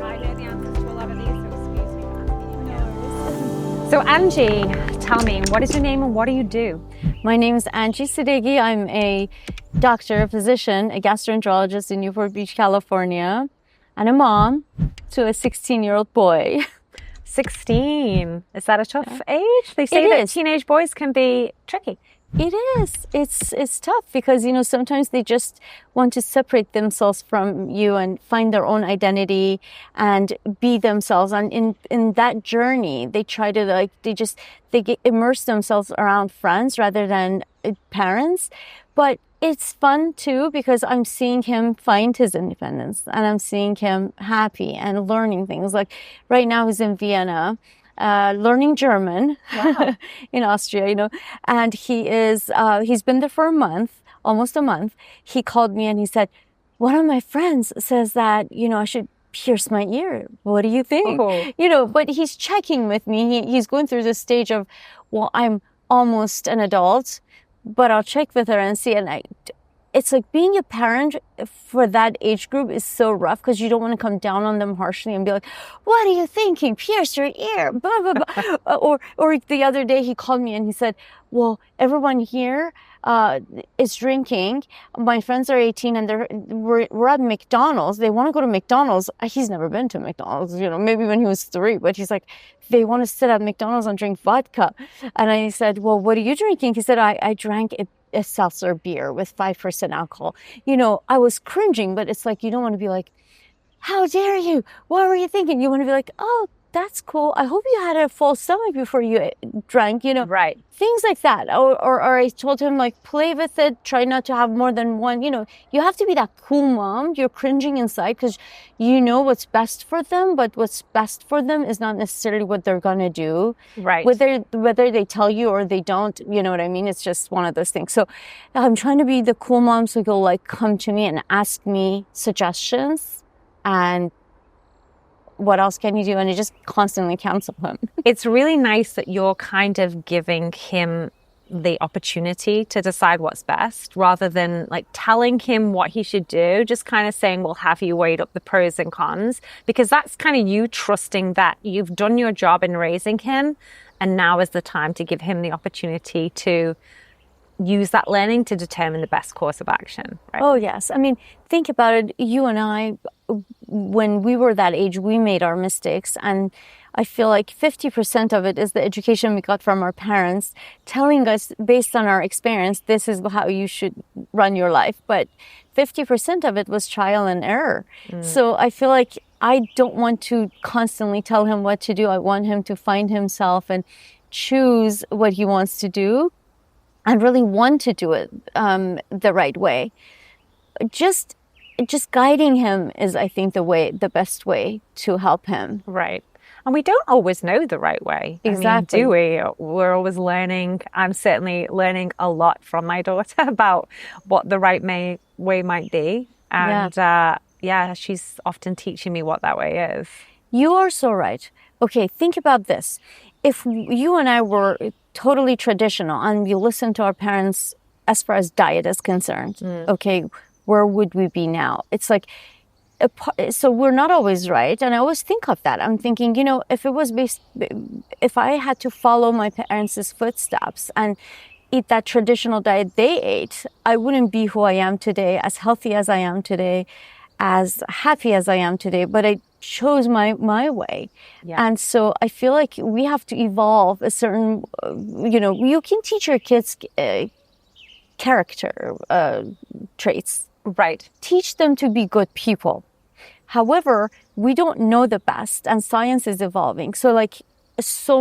I know the answers to a lot of these, so excuse me for asking you again. So Angie, tell me, what is your name and what do you do? My name is Angie Sadeghi. I'm a doctor, a physician, a gastroenterologist in Newport Beach, California, and a mom to a 16-year-old boy. 16. Is that a tough age? They say that teenage boys can be tricky. It is. It's tough because, sometimes they just want to separate themselves from you and find their own identity and be themselves. And in that journey, they try to they immerse themselves around friends rather than parents. But it's fun too because I'm seeing him find his independence and I'm seeing him happy and learning things. Like right now he's in Vienna. Learning German. Wow. In Austria, and he's been there for almost a month. He called me and he said, one of my friends says that, I should pierce my ear. What do you think? Oh. But he's checking with me. He's going through this stage of, well, I'm almost an adult, but I'll check with her and see. And it's like being a parent for that age group is so rough because you don't want to come down on them harshly and be like, what are you thinking? Pierce your ear, blah, blah, blah. or the other day he called me and he said, well, everyone here is drinking. My friends are 18 and we're at McDonald's. They want to go to McDonald's. He's never been to McDonald's, maybe when he was 3, but he's like, they want to sit at McDonald's and drink vodka. And I said, well, what are you drinking? He said, I drank a seltzer beer with 5% alcohol. I was cringing, but it's like, you don't want to be like, how dare you? What were you thinking? You want to be like, oh, that's cool. I hope you had a full stomach before you drank, Right. Things like that. Or I told him, like, play with it. Try not to have more than one. You have to be that cool mom. You're cringing inside because you know what's best for them, but what's best for them is not necessarily what they're going to do. Right. Whether they tell you or they don't, you know what I mean? It's just one of those things. So I'm trying to be the cool mom so he'll, like, come to me and ask me suggestions and what else can you do? And I just constantly counsel him. It's really nice that you're kind of giving him the opportunity to decide what's best rather than like telling him what he should do, just kind of saying, well, have you weighed up the pros and cons? Because that's kind of you trusting that you've done your job in raising him and now is the time to give him the opportunity to use that learning to determine the best course of action. Right? Oh, yes. I mean, think about it. You and I, when we were that age, we made our mistakes. And I feel like 50% of it is the education we got from our parents telling us based on our experience, this is how you should run your life. But 50% of it was trial and error. So I feel like I don't want to constantly tell him what to do. I want him to find himself and choose what he wants to do and really want to do it the right way. Just guiding him is, I think, the best way to help him. Right. And we don't always know the right way. Exactly. I mean, do we? We're always learning. I'm certainly learning a lot from my daughter about what the right way might be. And she's often teaching me what that way is. You are so right. Okay, think about this. If you and I were totally traditional and we listened to our parents as far as diet is concerned, okay, where would we be now? It's like, so we're not always right. And I always think of that. I'm thinking, if I had to follow my parents' footsteps and eat that traditional diet they ate, I wouldn't be who I am today, as healthy as I am today, as happy as I am today, but I chose my way. Yeah. And so I feel like we have to evolve a certain, you can teach your kids character traits. Right. Teach them to be good people. However, we don't know the best and science is evolving. So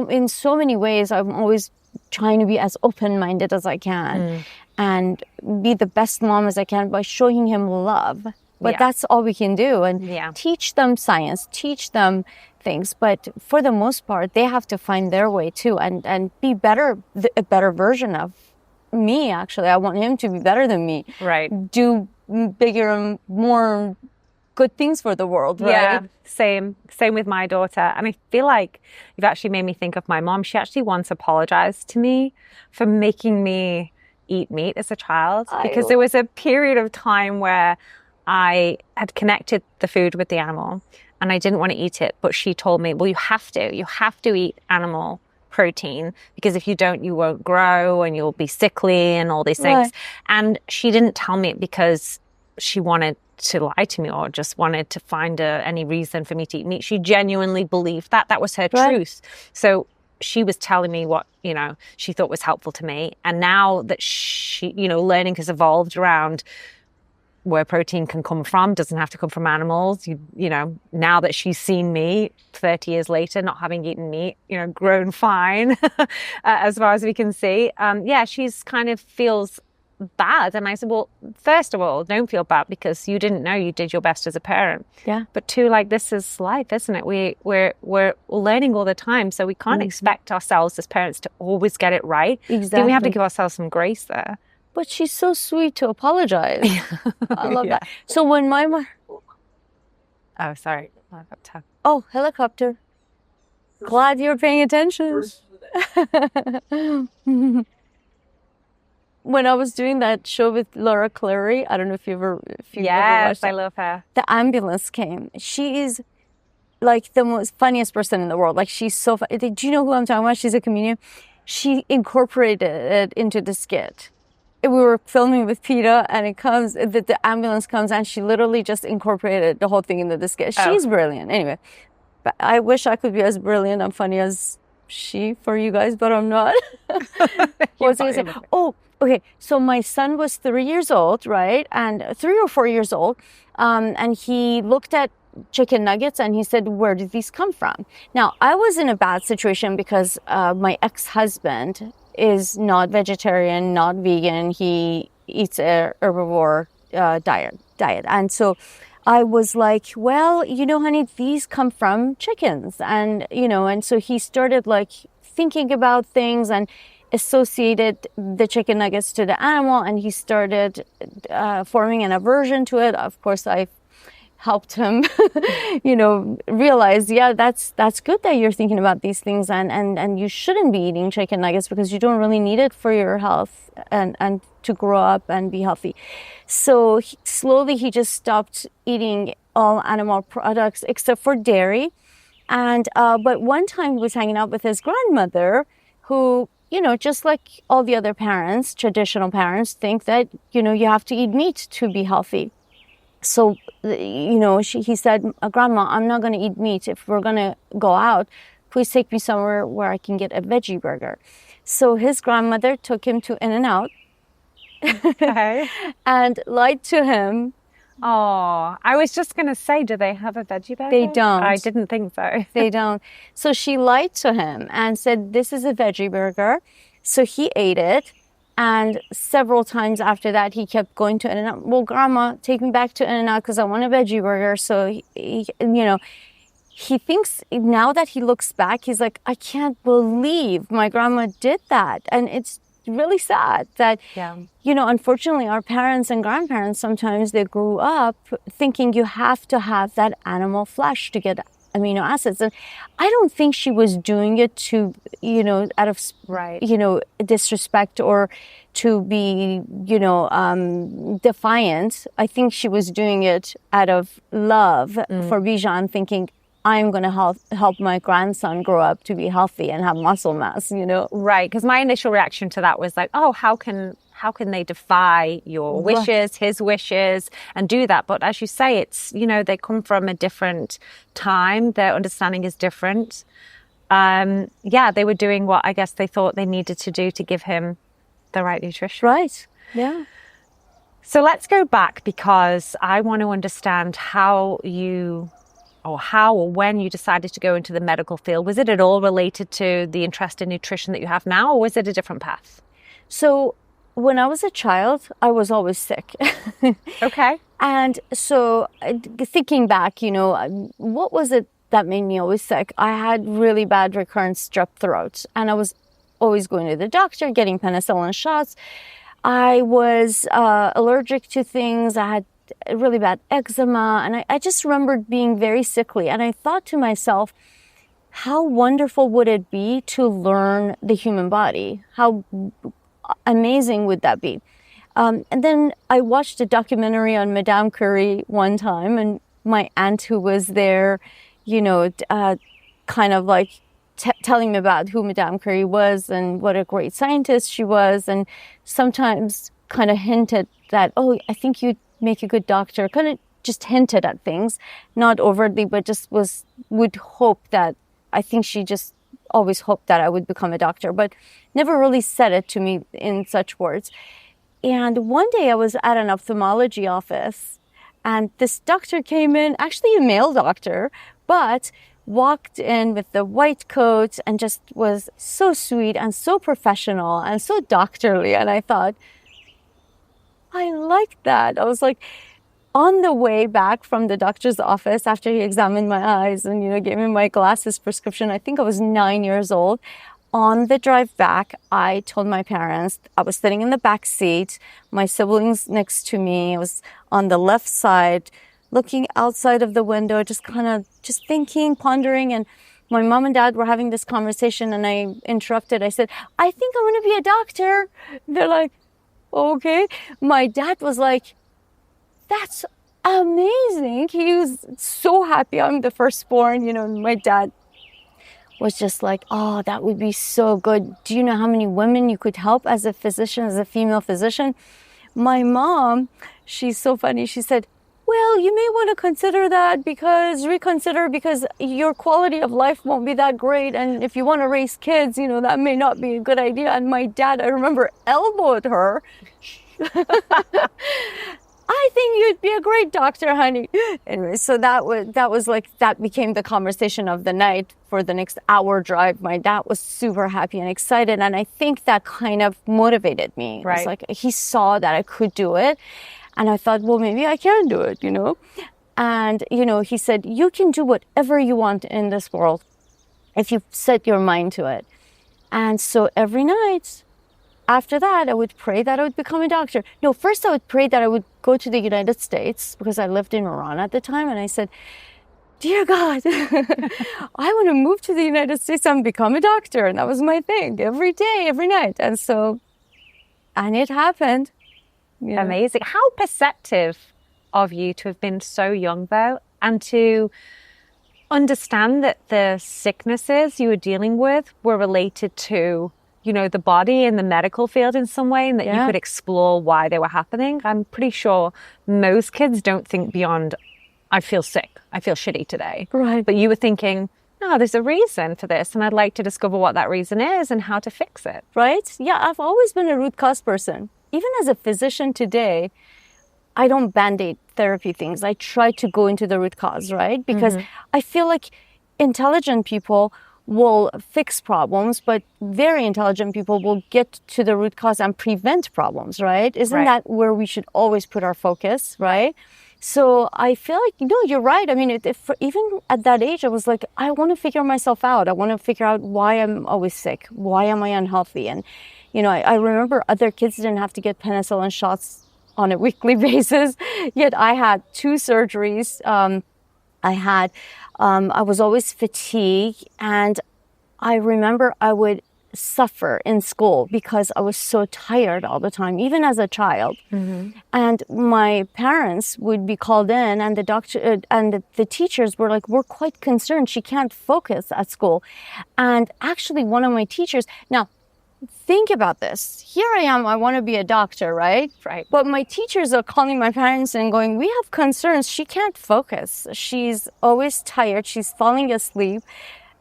in so many ways, I'm always trying to be as open-minded as I can and be the best mom as I can by showing him love. But that's all we can do. And teach them science, teach them things. But for the most part, they have to find their way too and be a better version of me, actually. I want him to be better than me. Right. Do bigger and more good things for the world, right? Yeah, same with my daughter. And I feel like you've actually made me think of my mom. She actually once apologized to me for making me eat meat as a child because there was a period of time where I had connected the food with the animal and I didn't want to eat it. But she told me, well, you have to eat animal protein because if you don't, you won't grow and you'll be sickly and all these things. Right. And she didn't tell me it because she wanted to lie to me or just wanted to find any reason for me to eat meat. She genuinely believed that. That was her truth. So she was telling me what, she thought was helpful to me. And now that she, learning has evolved around where protein can come from, doesn't have to come from animals. Now that she's seen me 30 years later, not having eaten meat, grown fine as far as we can see. She's kind of feels bad. And I said, well, first of all, don't feel bad because you didn't know, you did your best as a parent. Yeah. But two, this is life, isn't it? We're learning all the time. So we can't expect ourselves as parents to always get it right. Exactly. I think we have to give ourselves some grace there. But she's so sweet to apologize. I love that. So when my mom... Oh, sorry. Oh, helicopter. Glad you're paying attention. When I was doing that show with Laura Clary, I don't know if you've ever watched it. I love her. The ambulance came. She is like the most funniest person in the world. Like she's so funny. Do you know who I'm talking about? She's a comedian. She incorporated it into the skit. We were filming with PETA and the ambulance comes and she literally just incorporated the whole thing into the skit. She's brilliant. Anyway, but I wish I could be as brilliant and funny as she for you guys, but I'm not. What was I going to say? Oh, okay. So my son was 3 years old, right? And 3 or 4 years old. And he looked at chicken nuggets and he said, where did these come from? Now, I was in a bad situation because my ex-husband is not vegetarian, not vegan. He eats a herbivore diet. And so I was like, well, honey, these come from chickens. And, and so he started thinking about things and associated the chicken nuggets to the animal. And he started forming an aversion to it. Of course, I helped him, realize, that's good that you're thinking about these things and you shouldn't be eating chicken nuggets because you don't really need it for your health and to grow up and be healthy. So slowly he just stopped eating all animal products except for dairy. And, but one time he was hanging out with his grandmother who, just like all the other parents, traditional parents think that, you have to eat meat to be healthy. So, he said, Grandma, I'm not going to eat meat. If we're going to go out, please take me somewhere where I can get a veggie burger. So his grandmother took him to In-N-Out and lied to him. Oh, I was just going to say, do they have a veggie burger? They don't. I didn't think so. They don't. So she lied to him and said, this is a veggie burger. So he ate it. And several times after that, he kept going to In-N-Out. Well, Grandma, take me back to In-N-Out because I want a veggie burger. So, he thinks now that he looks back, he's like, I can't believe my grandma did that. And it's really sad that, unfortunately, our parents and grandparents, sometimes they grew up thinking you have to have that animal flesh to get amino acids. And I don't think she was doing it to, out of, disrespect or to be, defiant. I think she was doing it out of love for Bijan, thinking, I'm going to help my grandson grow up to be healthy and have muscle mass, Right, because my initial reaction to that was like, oh, how can they defy your wishes, his wishes, and do that? But as you say, it's, they come from a different time. Their understanding is different. They were doing what I guess they thought they needed to do to give him the right nutrition. Right, yeah. So let's go back because I want to understand how or when you decided to go into the medical field. Was it at all related to the interest in nutrition that you have now, or was it a different path? So when I was a child, I was always sick. Okay. And so thinking back, what was it that made me always sick? I had really bad recurrent strep throat, and I was always going to the doctor, getting penicillin shots. I was allergic to things. I had really bad eczema, and I just remembered being very sickly. And I thought to myself, how wonderful would it be to learn the human body? How amazing would that be? And then I watched a documentary on Madame Curie one time, and my aunt who was there, kind of like telling me about who Madame Curie was and what a great scientist she was, and sometimes kind of hinted that, oh, I think you'd make a good doctor, kind of just hinted at things, not overtly, but just would hope that, I think she just always hoped that I would become a doctor, but never really said it to me in such words. And one day I was at an ophthalmology office, and this doctor came in, actually a male doctor, but walked in with the white coat and just was so sweet and so professional and so doctorly. And I thought, I like that. I was like, on the way back from the doctor's office, after he examined my eyes and, gave me my glasses prescription, I think I was 9 years old. On the drive back, I told my parents, I was sitting in the back seat, my siblings next to me. I was on the left side, looking outside of the window, just thinking, pondering. And my mom and dad were having this conversation, and I interrupted. I said, I think I want to be a doctor. They're like, okay. My dad was like, that's amazing. He was so happy I'm the firstborn. My dad was just like, oh, that would be so good. Do you know how many women you could help as a physician, as a female physician? My mom, she's so funny. She said, well, you may want to reconsider because your quality of life won't be that great. And if you want to raise kids, that may not be a good idea. And my dad, I remember, elbowed her. I think you'd be a great doctor, honey. Anyway, so that became the conversation of the night for the next hour drive. My dad was super happy and excited, and I think that kind of motivated me. Right. It was like he saw that I could do it, and I thought, well, maybe I can do it, And, he said, you can do whatever you want in this world if you set your mind to it. And so every night, after that, I would pray that I would become a doctor. No, first I would pray that I would go to the United States because I lived in Iran at the time. And I said, dear God, I want to move to the United States and become a doctor. And that was my thing every day, every night. And it happened. Amazing. How perceptive of you to have been so young, though, and to understand that the sicknesses you were dealing with were related to the body and the medical field in some way, and that you could explore why they were happening. I'm pretty sure most kids don't think beyond, I feel sick, I feel shitty today. Right. But you were thinking, no, there's a reason for this, and I'd like to discover what that reason is and how to fix it. Right? Yeah, I've always been a root cause person. Even as a physician today, I don't band-aid therapy things. I try to go into the root cause, right? Because I feel like intelligent people will fix problems, but very intelligent people will get to the root cause and prevent problems, right? Isn't that where we should always put our focus, right? So I feel like, you're right. I mean, even at that age, I was like, I want to figure myself out. I want to figure out why I'm always sick. Why am I unhealthy? And, I remember other kids didn't have to get penicillin shots on a weekly basis, yet I had 2 surgeries. I was always fatigued, and I remember I would suffer in school because I was so tired all the time, even as a child. And my parents would be called in, and the doctor and the teachers were like, we're quite concerned. She can't focus at school. And actually, one of my teachers, now, think about this. Here I am, I want to be a doctor, right? Right. But my teachers are calling my parents and going, we have concerns. She can't focus. She's always tired. She's falling asleep,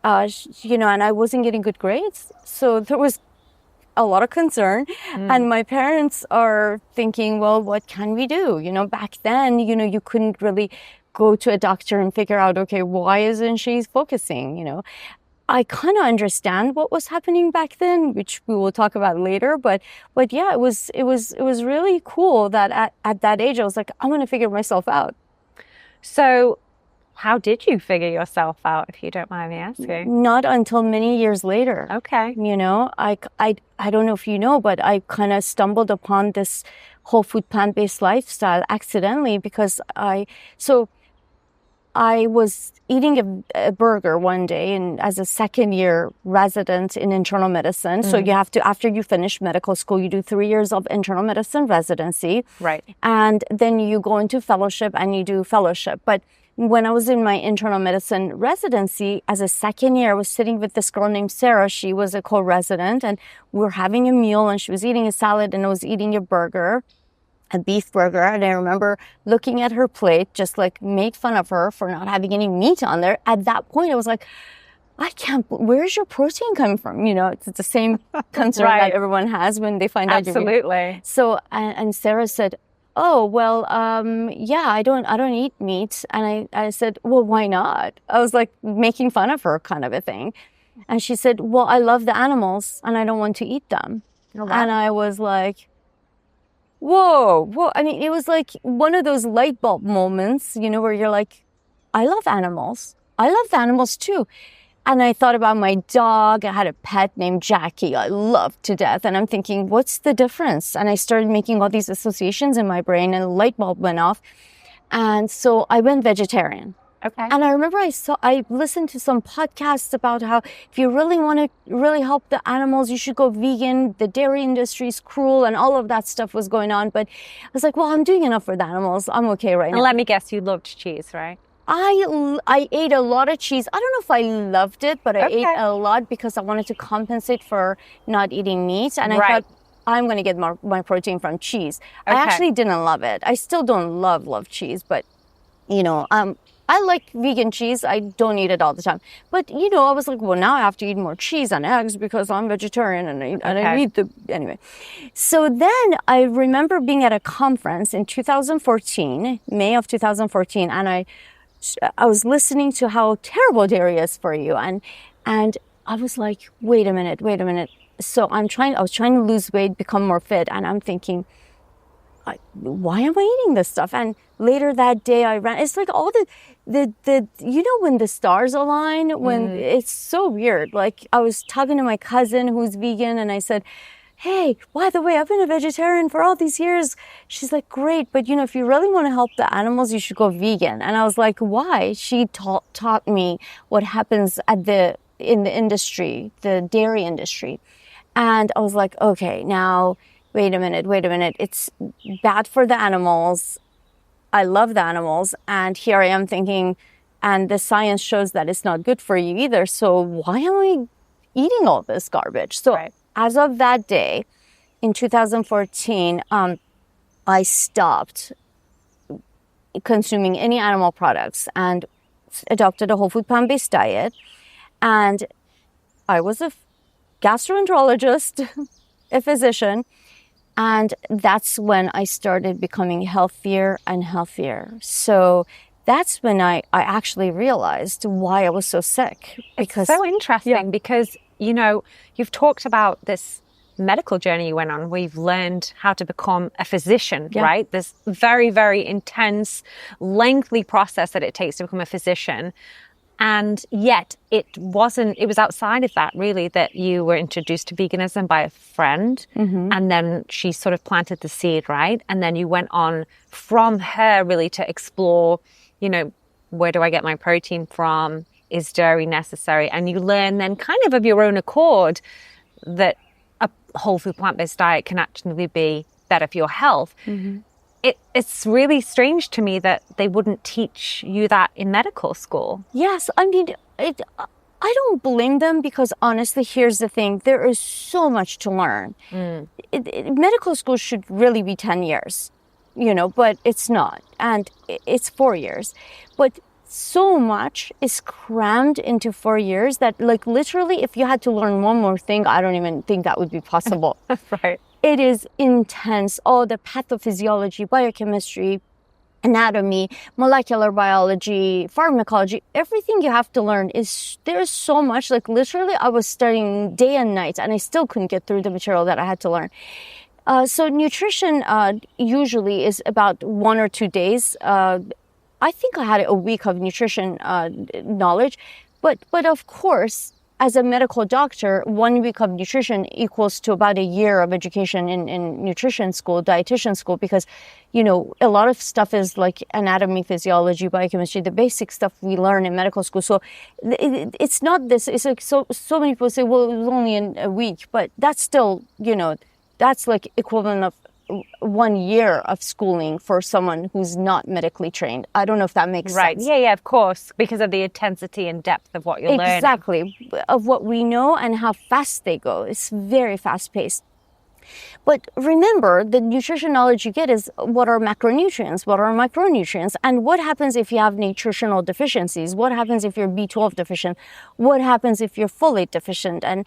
and I wasn't getting good grades. So there was a lot of concern. And my parents are thinking, well, what can we do? Back then, you couldn't really go to a doctor and figure out, okay, why isn't she focusing, I kind of understand what was happening back then, which we will talk about later. But yeah, it was really cool that at that age, I was like, I want to figure myself out. So how did you figure yourself out, if you don't mind me asking? Not until many years later. Okay. I don't know if you know, but I kind of stumbled upon this whole food plant-based lifestyle accidentally because I was eating a burger one day, and as a second year resident in internal medicine, so you have to, after you finish medical school, you do 3 years of internal medicine residency. Right. And then you go into fellowship and you do fellowship. But when I was in my internal medicine residency as a second year, I was sitting with this girl named Sarah. She was a co-resident, and we were having a meal, and she was eating a salad and I was eating a burger, a beef burger. And I remember looking at her plate, just like made fun of her for not having any meat on there. At that point, I was like, where's your protein coming from? You know, it's the same concern Right. that everyone has when they find out. Absolutely. So, and Sarah said, oh, well, yeah, I don't eat meat. And I said, well, why not? I was like making fun of her kind of a thing. And she said, well, I love the animals and I don't want to eat them. Oh, wow. And I was like, whoa. I mean, it was like one of those light bulb moments, you know, where you're like, I love animals. I love the animals too. And I thought about my dog. I had a pet named Jackie. I loved to death. And I'm thinking, what's the difference? And I started making all these associations in my brain, and the light bulb went off. And so I went vegetarian. Okay. And I remember I listened to some podcasts about how if you really want to really help the animals, you should go vegan. The dairy industry is cruel, and all of that stuff was going on. But I was like, well, I'm doing enough for the animals. I'm okay right now. And let me guess, you loved cheese, right? I ate a lot of cheese. I don't know if I loved it, but I ate a lot because I wanted to compensate for not eating meat. And I thought, I'm going to get my protein from cheese. I actually didn't love it. I still don't love cheese, but, you know, I like vegan cheese. I don't eat it all the time. But, you know, I was like, well, now I have to eat more cheese and eggs because I'm vegetarian and I eat anyway. So then I remember being at a conference in 2014, May of 2014, and I was listening to how terrible dairy is for you. And I was like, wait a minute. So I was trying to lose weight, become more fit. And I'm thinking, why am I eating this stuff? And later that day I ran, it's like all the you know, when the stars align, when it's so weird. Like I was talking to my cousin who's vegan, and I said, hey, by the way, I've been a vegetarian for all these years. She's like, great, but you know, if you really want to help the animals, you should go vegan. And I was like, why? She taught me what happens in the industry, the dairy industry. And I was like, okay, now, wait a minute. It's bad for the animals. I love the animals. And here I am thinking, and the science shows that it's not good for you either. So why am I eating all this garbage? So as of that day, in 2014, I stopped consuming any animal products and adopted a whole food plant-based diet. And I was a gastroenterologist, a physician. And that's when I started becoming healthier and healthier. So that's when I actually realized why I was so sick. Because it's so interesting because, you know, you've talked about this medical journey you went on where you've learned how to become a physician, right? This very, very intense, lengthy process that it takes to become a physician. And yet it was outside of that really that you were introduced to veganism by a friend. And then she sort of planted the seed, right? And then you went on from her really to explore, you know, where do I get my protein from? Is dairy necessary? And you learn then kind of your own accord that a whole food plant-based diet can actually be better for your health. It's really strange to me that they wouldn't teach you that in medical school. Yes, I mean, I don't blame them because honestly, here's the thing. There is so much to learn. Medical school should really be 10 years, you know, but it's not. And it's 4 years. But so much is crammed into 4 years that like literally if you had to learn one more thing, I don't even think that would be possible. Right. It is intense. All the pathophysiology, biochemistry, anatomy, molecular biology, pharmacology, everything you have to learn there's so much. Like literally I was studying day and night and I still couldn't get through the material that I had to learn. So nutrition usually is about 1 or 2 days. I think I had a week of nutrition knowledge, but of course, as a medical doctor, 1 week of nutrition equals to about a year of education in nutrition school, dietitian school, because, a lot of stuff is like anatomy, physiology, biochemistry, the basic stuff we learn in medical school. So it's not this, it's like so many people say, well, it was only in a week, but that's still, that's like equivalent of 1 year of schooling for someone who's not medically trained. I don't know if that makes sense. Yeah, of course, because of the intensity and depth of what you're learning. Exactly, of what we know and how fast they go. It's very fast paced. But remember, the nutrition knowledge you get is what are macronutrients, what are micronutrients, and what happens if you have nutritional deficiencies, what happens if you're B12 deficient, what happens if you're folate deficient, and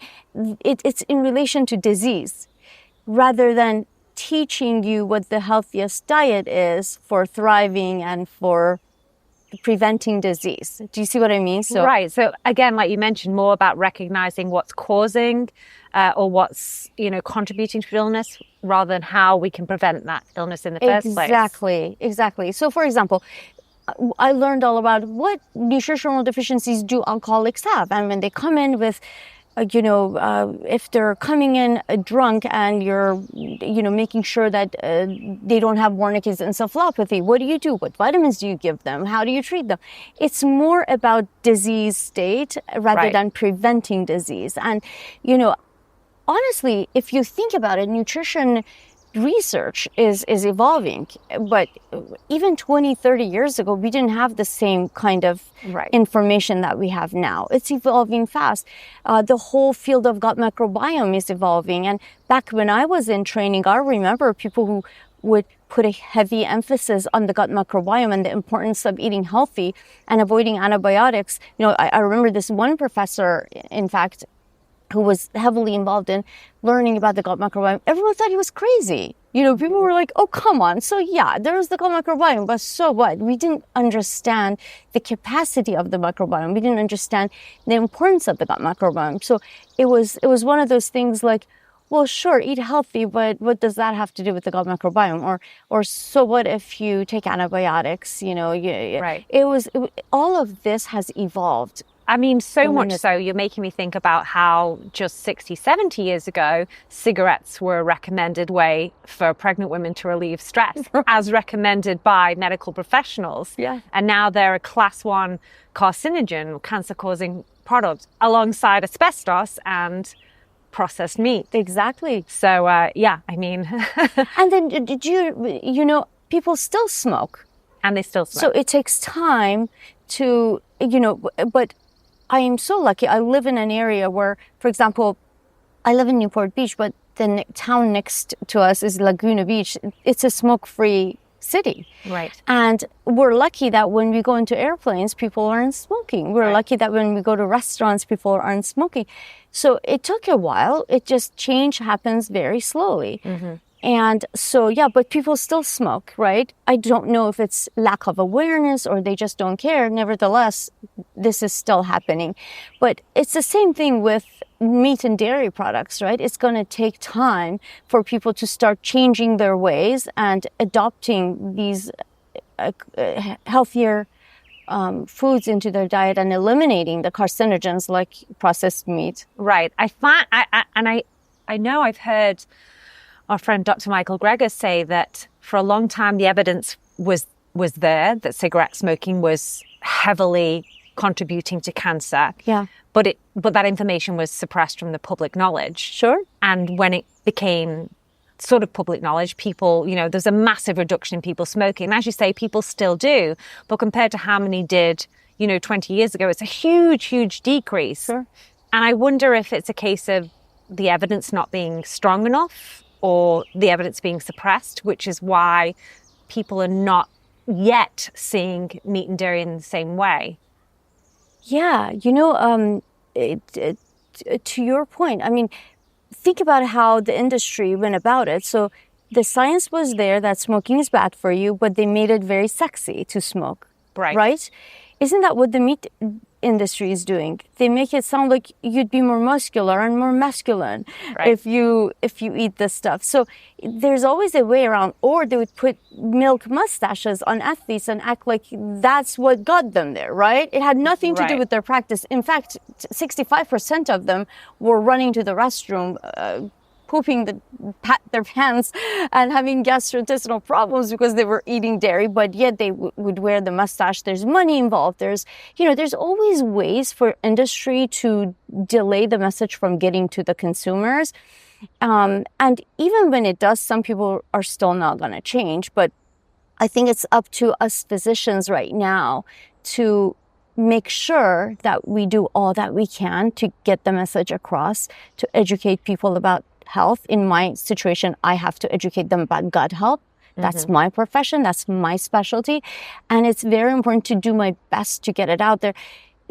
it's in relation to disease, rather than teaching you what the healthiest diet is for thriving and for preventing disease. Do you see what I mean? Right. So again, like you mentioned, more about recognizing what's causing or what's, contributing to illness rather than how we can prevent that illness in the first place. Exactly. So for example, I learned all about what nutritional deficiencies do alcoholics have. And when they come in with if they're coming in drunk and you're, making sure that they don't have Wernicke's encephalopathy, what do? What vitamins do you give them? How do you treat them? It's more about disease state rather than preventing disease. And, honestly, if you think about it, nutrition research is evolving, but even 20, 30 years ago, we didn't have the same kind of information that we have now. It's evolving fast. The whole field of gut microbiome is evolving. And back when I was in training, I remember people who would put a heavy emphasis on the gut microbiome and the importance of eating healthy and avoiding antibiotics. I remember this one professor, in fact, who was heavily involved in learning about the gut microbiome. Everyone thought he was crazy. People were like, oh, come on. So yeah, there's the gut microbiome, but so what? We didn't understand the capacity of the microbiome. We didn't understand the importance of the gut microbiome. So it was one of those things like, well, sure, eat healthy, but what does that have to do with the gut microbiome? Or so what if you take antibiotics? All of this has evolved. I mean, so much so, you're making me think about how just 60, 70 years ago, cigarettes were a recommended way for pregnant women to relieve stress, as recommended by medical professionals. Yeah. And now they're a class 1 carcinogen, cancer-causing product, alongside asbestos and processed meat. Exactly. So, I mean... And then, did people still smoke. And they still smoke. So it takes time to, but... I am so lucky. I live in an area where, for example, I live in Newport Beach, but the town next to us is Laguna Beach. It's a smoke-free city. Right. And we're lucky that when we go into airplanes, people aren't smoking. We're lucky that when we go to restaurants, people aren't smoking. So it took a while. Change happens very slowly. Mm-hmm. And so, but people still smoke, right? I don't know if it's lack of awareness or they just don't care. Nevertheless, this is still happening. But it's the same thing with meat and dairy products, right? It's going to take time for people to start changing their ways and adopting these healthier foods into their diet and eliminating the carcinogens like processed meat. Right. I know I've heard our friend Dr. Michael Greger say that for a long time the evidence was there that cigarette smoking was heavily contributing to cancer. Yeah. But that information was suppressed from the public knowledge. Sure. And when it became sort of public knowledge, people, there's a massive reduction in people smoking. And as you say, people still do. But compared to how many did, 20 years ago, it's a huge, huge decrease. Sure. And I wonder if it's a case of the evidence not being strong enough or the evidence being suppressed, which is why people are not yet seeing meat and dairy in the same way. Yeah, to your point, I mean, think about how the industry went about it. So the science was there that smoking is bad for you, but they made it very sexy to smoke. Right. Right? Isn't that what the meat industry is doing. They make it sound like you'd be more muscular and more masculine if you eat this stuff. So there's always a way around. Or they would put milk mustaches on athletes and act like that's what got them there, right? It had nothing to do with their practice. In fact, 65% of them were running to the restroom, pooping their pants and having gastrointestinal problems because they were eating dairy, but yet they would wear the mustache. There's money involved. There's always ways for industry to delay the message from getting to the consumers. And even when it does, some people are still not going to change. But I think it's up to us physicians right now to make sure that we do all that we can to get the message across, to educate people about health. In my situation, I have to educate them about gut health. That's my profession. That's my specialty. And it's very important to do my best to get it out there.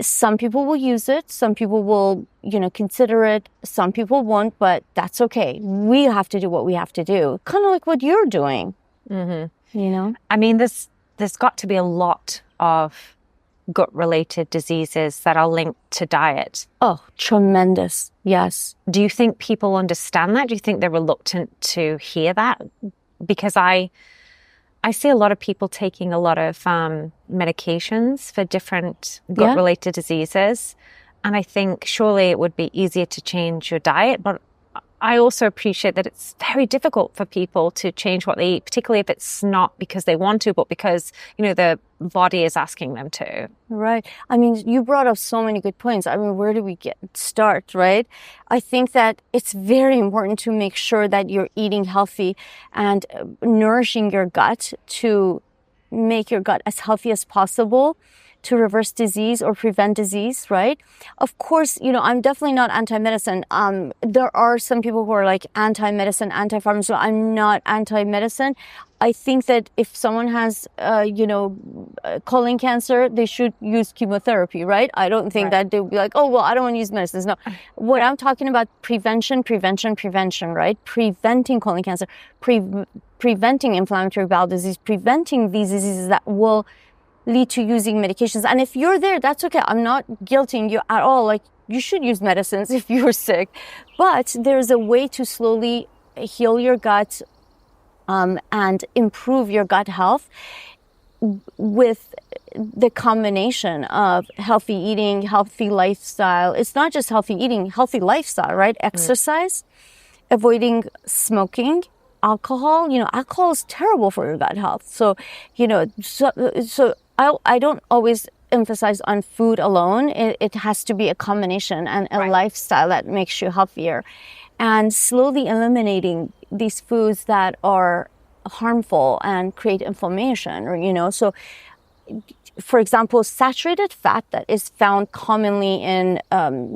Some people will use it. Some people will, consider it. Some people won't, but that's okay. We have to do what we have to do. Kind of like what you're doing, I mean, there's got to be a lot of gut-related diseases that are linked to diet. Oh, tremendous. Yes. Do you think people understand that? Do you think they're reluctant to hear that? Because I see a lot of people taking a lot of medications for different gut-related diseases. And I think surely it would be easier to change your diet, but I also appreciate that it's very difficult for people to change what they eat, particularly if it's not because they want to, but because, the body is asking them to. Right. I mean, you brought up so many good points. I mean, where do we start, right? I think that it's very important to make sure that you're eating healthy and nourishing your gut to make your gut as healthy as possible, to reverse disease or prevent disease, right? Of course, I'm definitely not anti-medicine. There are some people who are like anti-medicine, anti-pharmaceutical. I'm not anti-medicine. I think that if someone has, colon cancer, they should use chemotherapy, right? I don't think that they'll be like, oh, well, I don't want to use medicines. No. What I'm talking about, prevention, right? Preventing colon cancer, preventing inflammatory bowel disease, preventing these diseases that will lead to using medications. And if you're there, that's okay. I'm not guilting you at all. Like, you should use medicines if you're sick. But there's a way to slowly heal your gut and improve your gut health with the combination of healthy eating, healthy lifestyle. It's not just healthy eating, healthy lifestyle, right? Exercise, avoiding smoking, alcohol. Alcohol is terrible for your gut health. So, so I don't always emphasize on food alone. It has to be a combination and a lifestyle that makes you healthier. And slowly eliminating these foods that are harmful and create inflammation, So, for example, saturated fat that is found commonly in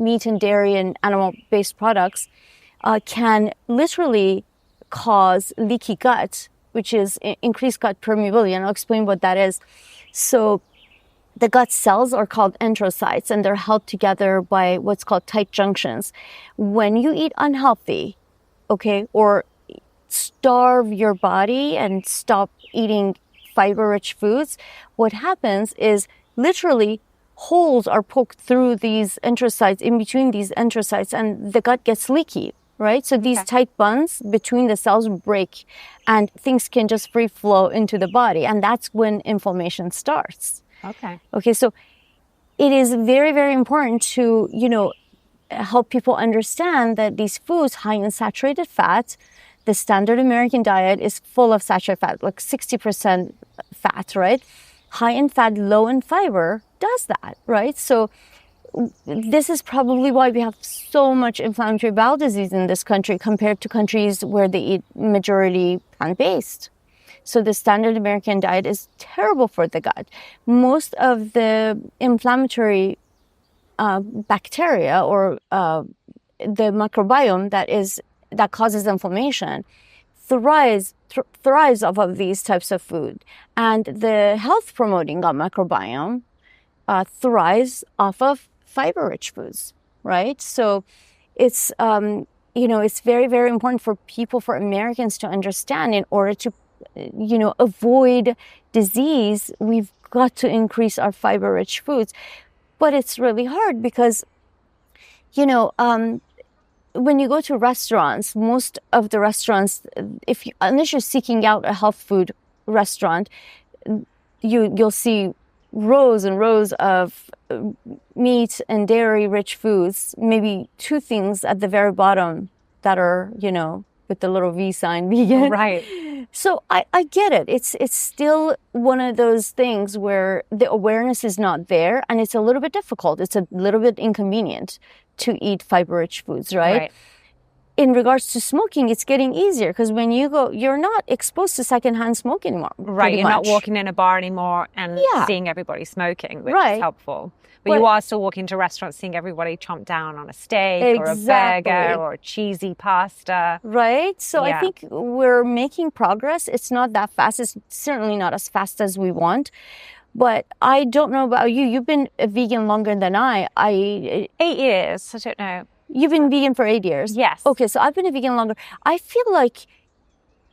meat and dairy and animal-based products can literally cause leaky gut, which is increased gut permeability. And I'll explain what that is. So the gut cells are called enterocytes, and they're held together by what's called tight junctions. When you eat unhealthy, or starve your body and stop eating fiber-rich foods, what happens is literally holes are poked through these enterocytes, in between these enterocytes, and the gut gets leaky, right? So these tight bonds between the cells break, and things can just free flow into the body. And that's when inflammation starts. Okay, so it is very, very important to, help people understand that these foods high in saturated fat, the standard American diet is full of saturated fat, like 60% fat, right? High in fat, low in fiber does that, right? So this is probably why we have so much inflammatory bowel disease in this country compared to countries where they eat majority plant-based. So the standard American diet is terrible for the gut. Most of the inflammatory bacteria or the microbiome that causes inflammation thrives off of these types of food. And the health-promoting gut microbiome thrives off of fiber-rich foods, right? So it's, it's very, very important for Americans to understand in order to, avoid disease, we've got to increase our fiber-rich foods. But it's really hard because, you know, when you go to restaurants, most of the restaurants, unless you're seeking out a health food restaurant, you'll see rows and rows of meat and dairy rich foods, maybe two things at the very bottom that are, you know, with the little V sign, vegan. Right. So I get it. It's still one of those things where the awareness is not there, and it's a little bit difficult. It's a little bit inconvenient to eat fiber-rich foods, right? In regards to smoking, it's getting easier because when you go, you're not exposed to secondhand smoke anymore. Right, you're not walking in a bar anymore and seeing everybody smoking, which is helpful. But you are still walking to restaurants, seeing everybody chomp down on a steak or a burger or a cheesy pasta. Right? So I think we're making progress. It's not that fast. It's certainly not as fast as we want. But I don't know about you. You've been a vegan longer than I. 8 years. I don't know. You've been vegan for 8 years? Yes. Okay, so I've been a vegan longer. I feel like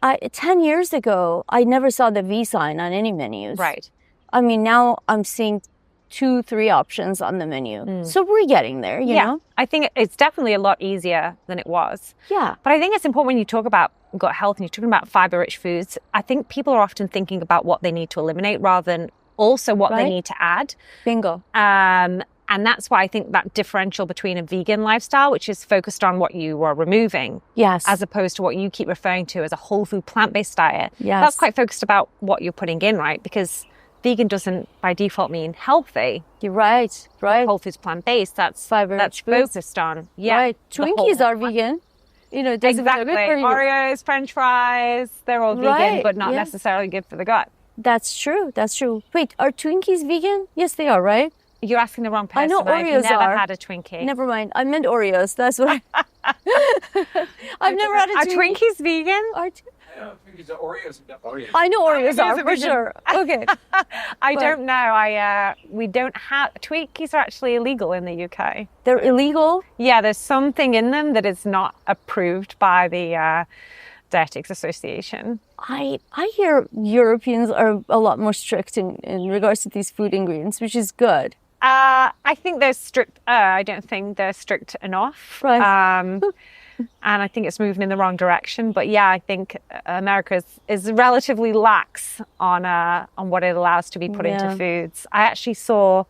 10 years ago, I never saw the V sign on any menus. Right. I mean, now I'm seeing 2-3 options on the menu. So we're getting there, you know? I think it's definitely a lot easier than it was. Yeah. But I think it's important when you talk about gut health and you're talking about fiber-rich foods, I think people are often thinking about what they need to eliminate rather than also what they need to add. Bingo. And that's why I think that differential between a vegan lifestyle, which is focused on what you are removing, as opposed to what you keep referring to as a whole food plant-based diet, that's quite focused about what you're putting in, right? Because vegan doesn't by default mean healthy. You're right. Whole foods plant-based, that's focused on. Right. Twinkies are vegan. You know, exactly. Oreos, French fries, they're all vegan, but not necessarily good for the gut. That's true. That's true. Wait, are Twinkies vegan? Yes, they are, right? You're asking the wrong person. I know Oreos I've never had a Twinkie. Never mind. I meant Oreos. That's what I've never had a Twinkie. Are Twinkies vegan? Twinkies are Oreos. I know Oreos are for sure. Okay. I don't know. We don't have Twinkies are actually illegal in the UK. They're illegal? Yeah, there's something in them that is not approved by the Dietetics Association. I hear Europeans are a lot more strict in regards to these food ingredients, which is good. I think they're strict. I don't think they're strict enough. Right. And I think it's moving in the wrong direction. But yeah, I think America is relatively lax on what it allows to be put into foods. I actually saw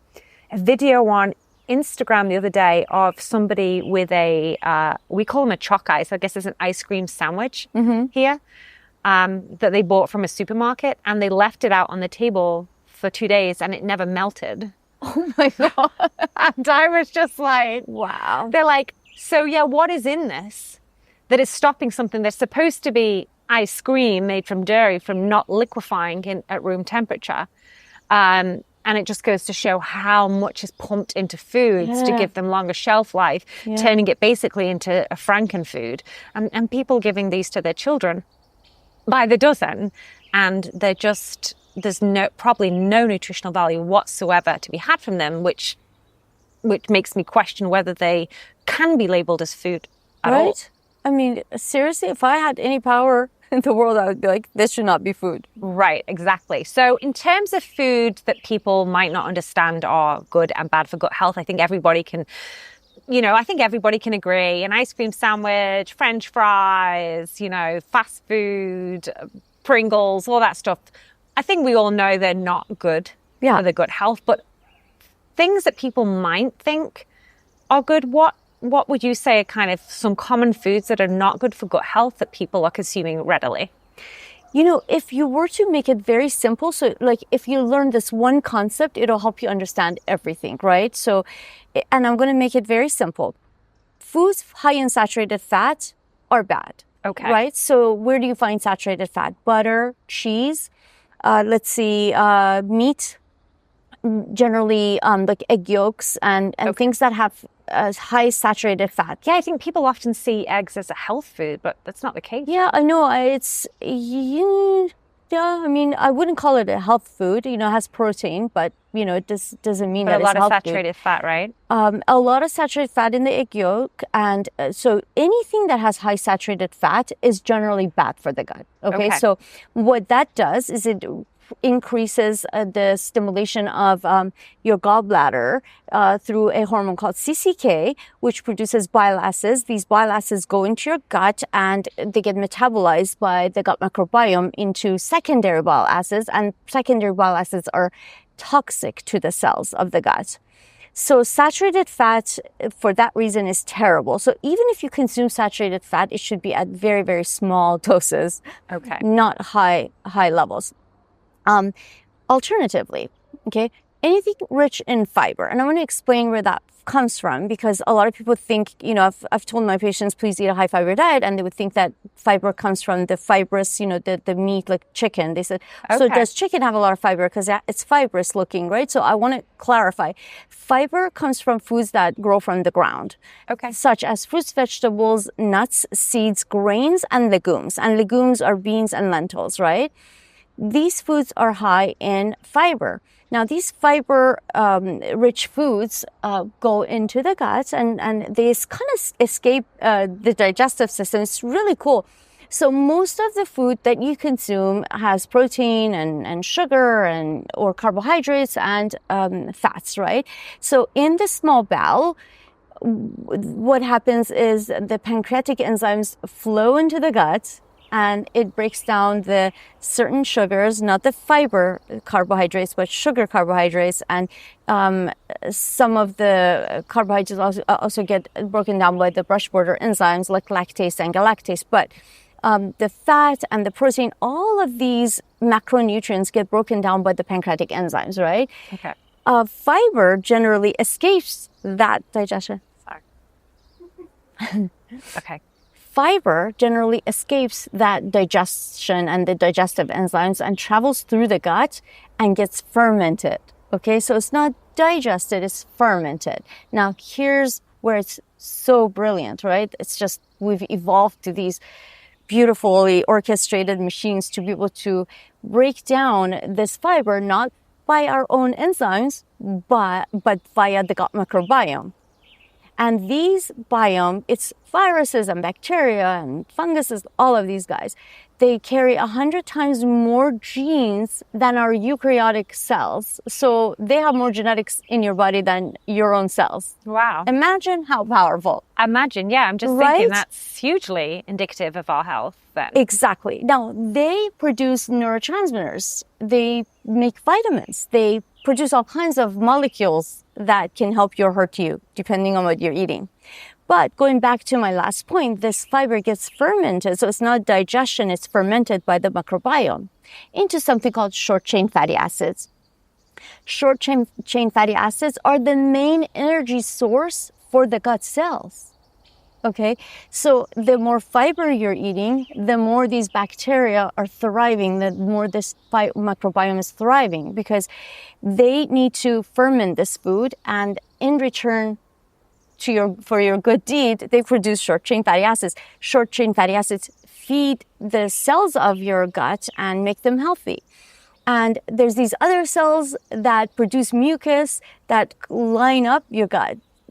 a video on Instagram the other day of somebody with we call them a choc ice. I guess it's an ice cream sandwich here that they bought from a supermarket, and they left it out on the table for 2 days and it never melted. Oh my God. And I was just like, wow. They're like, so yeah, what is in this that is stopping something that's supposed to be ice cream made from dairy from not liquefying at room temperature? And it just goes to show how much is pumped into foods to give them longer shelf life, turning it basically into a frankenfood. And people giving these to their children by the dozen, and there's probably no nutritional value whatsoever to be had from them, which makes me question whether they can be labeled as food at all. I mean, seriously, if I had any power in the world, I would be like, this should not be food. Right, exactly. So in terms of food that people might not understand are good and bad for gut health, I think everybody can agree. An ice cream sandwich, French fries, fast food, Pringles, all that stuff. I think we all know they're not good for the gut health, but things that people might think are good, what would you say are kind of some common foods that are not good for gut health that people are consuming readily? If you were to make it very simple, so like if you learn this one concept, it'll help you understand everything, right? So, and I'm going to make it very simple. Foods high in saturated fat are bad. Okay. Right? So where do you find saturated fat? Butter, cheese, meat, generally like egg yolks and things that have high saturated fat. Yeah, I think people often see eggs as a health food, but that's not the case. Yeah, I know. I mean, I wouldn't call it a health food. It has protein, but it doesn't mean that it's a health food. A lot of saturated fat, right? A lot of saturated fat in the egg yolk, and so anything that has high saturated fat is generally bad for the gut. Okay, so what that does is it increases the stimulation of your gallbladder through a hormone called CCK, which produces bile acids. These bile acids go into your gut and they get metabolized by the gut microbiome into secondary bile acids, and secondary bile acids are toxic to the cells of the gut. So saturated fat, for that reason, is terrible. So even if you consume saturated fat, it should be at very, very small doses, Okay. not high levels. Alternatively, okay, anything rich in fiber. And I want to explain where that comes from, because a lot of people think, I've told my patients, please eat a high fiber diet, and they would think that fiber comes from the fibrous, the meat like chicken. They said, so does chicken have a lot of fiber? Because it's fibrous looking, right? So I want to clarify. Fiber comes from foods that grow from the ground, such as fruits, vegetables, nuts, seeds, grains, and legumes. And legumes are beans and lentils, right? These foods are high in fiber. Now, these fiber-rich foods go into the gut, and they kind of escape the digestive system. It's really cool. So most of the food that you consume has protein and sugar or carbohydrates and fats, right? So in the small bowel, what happens is the pancreatic enzymes flow into the gut, and it breaks down the certain sugars, not the fiber carbohydrates, but sugar carbohydrates. And some of the carbohydrates also get broken down by the brush border enzymes like lactase and galactase. But the fat and the protein, all of these macronutrients get broken down by the pancreatic enzymes, right? Okay. Fiber generally escapes that digestion. Sorry. Okay. Fiber generally escapes that digestion and the digestive enzymes and travels through the gut and gets fermented. Okay, so it's not digested, it's fermented. Now, here's where it's so brilliant, right? It's just we've evolved to these beautifully orchestrated machines to be able to break down this fiber, not by our own enzymes, but via the gut microbiome. And these biome, it's viruses and bacteria and funguses, all of these guys, they carry 100 times more genes than our eukaryotic cells. So they have more genetics in your body than your own cells. Wow. Imagine how powerful. Imagine, yeah. I'm just thinking that's hugely indicative of our health then. Exactly. Now, they produce neurotransmitters. They make vitamins. They produce all kinds of molecules that can help you or hurt you, depending on what you're eating. But going back to my last point, this fiber gets fermented. So it's not digestion, it's fermented by the microbiome into something called short-chain fatty acids. Short-chain fatty acids are the main energy source for the gut cells. Okay, so the more fiber you're eating, the more these bacteria are thriving, the more this microbiome is thriving, because they need to ferment this food, and in return for your good deed, they produce short-chain fatty acids. Short-chain fatty acids feed the cells of your gut and make them healthy. And there's these other cells that produce mucus that line up your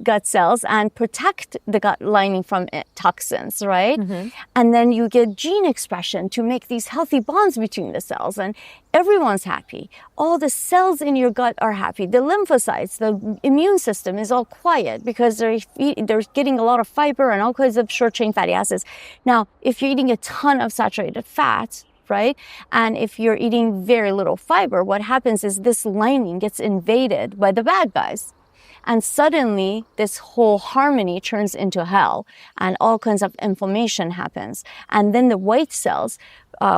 gut cells and protect the gut lining from toxins, right? Mm-hmm. And then you get gene expression to make these healthy bonds between the cells, and everyone's happy. All the cells in your gut are happy. The lymphocytes, the immune system is all quiet because they're getting a lot of fiber and all kinds of short-chain fatty acids. Now, if you're eating a ton of saturated fat, right? And if you're eating very little fiber, what happens is this lining gets invaded by the bad guys. And suddenly, this whole harmony turns into hell, and all kinds of inflammation happens. And then the white cells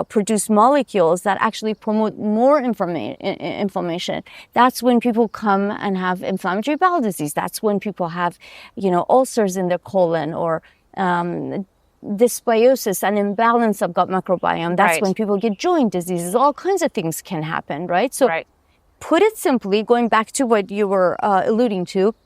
produce molecules that actually promote more inflammation. That's when people come and have inflammatory bowel disease. That's when people have, ulcers in their colon, or dysbiosis, an imbalance of gut microbiome. That's when people get joint diseases. All kinds of things can happen, right? So. Put it simply, going back to what you were alluding to,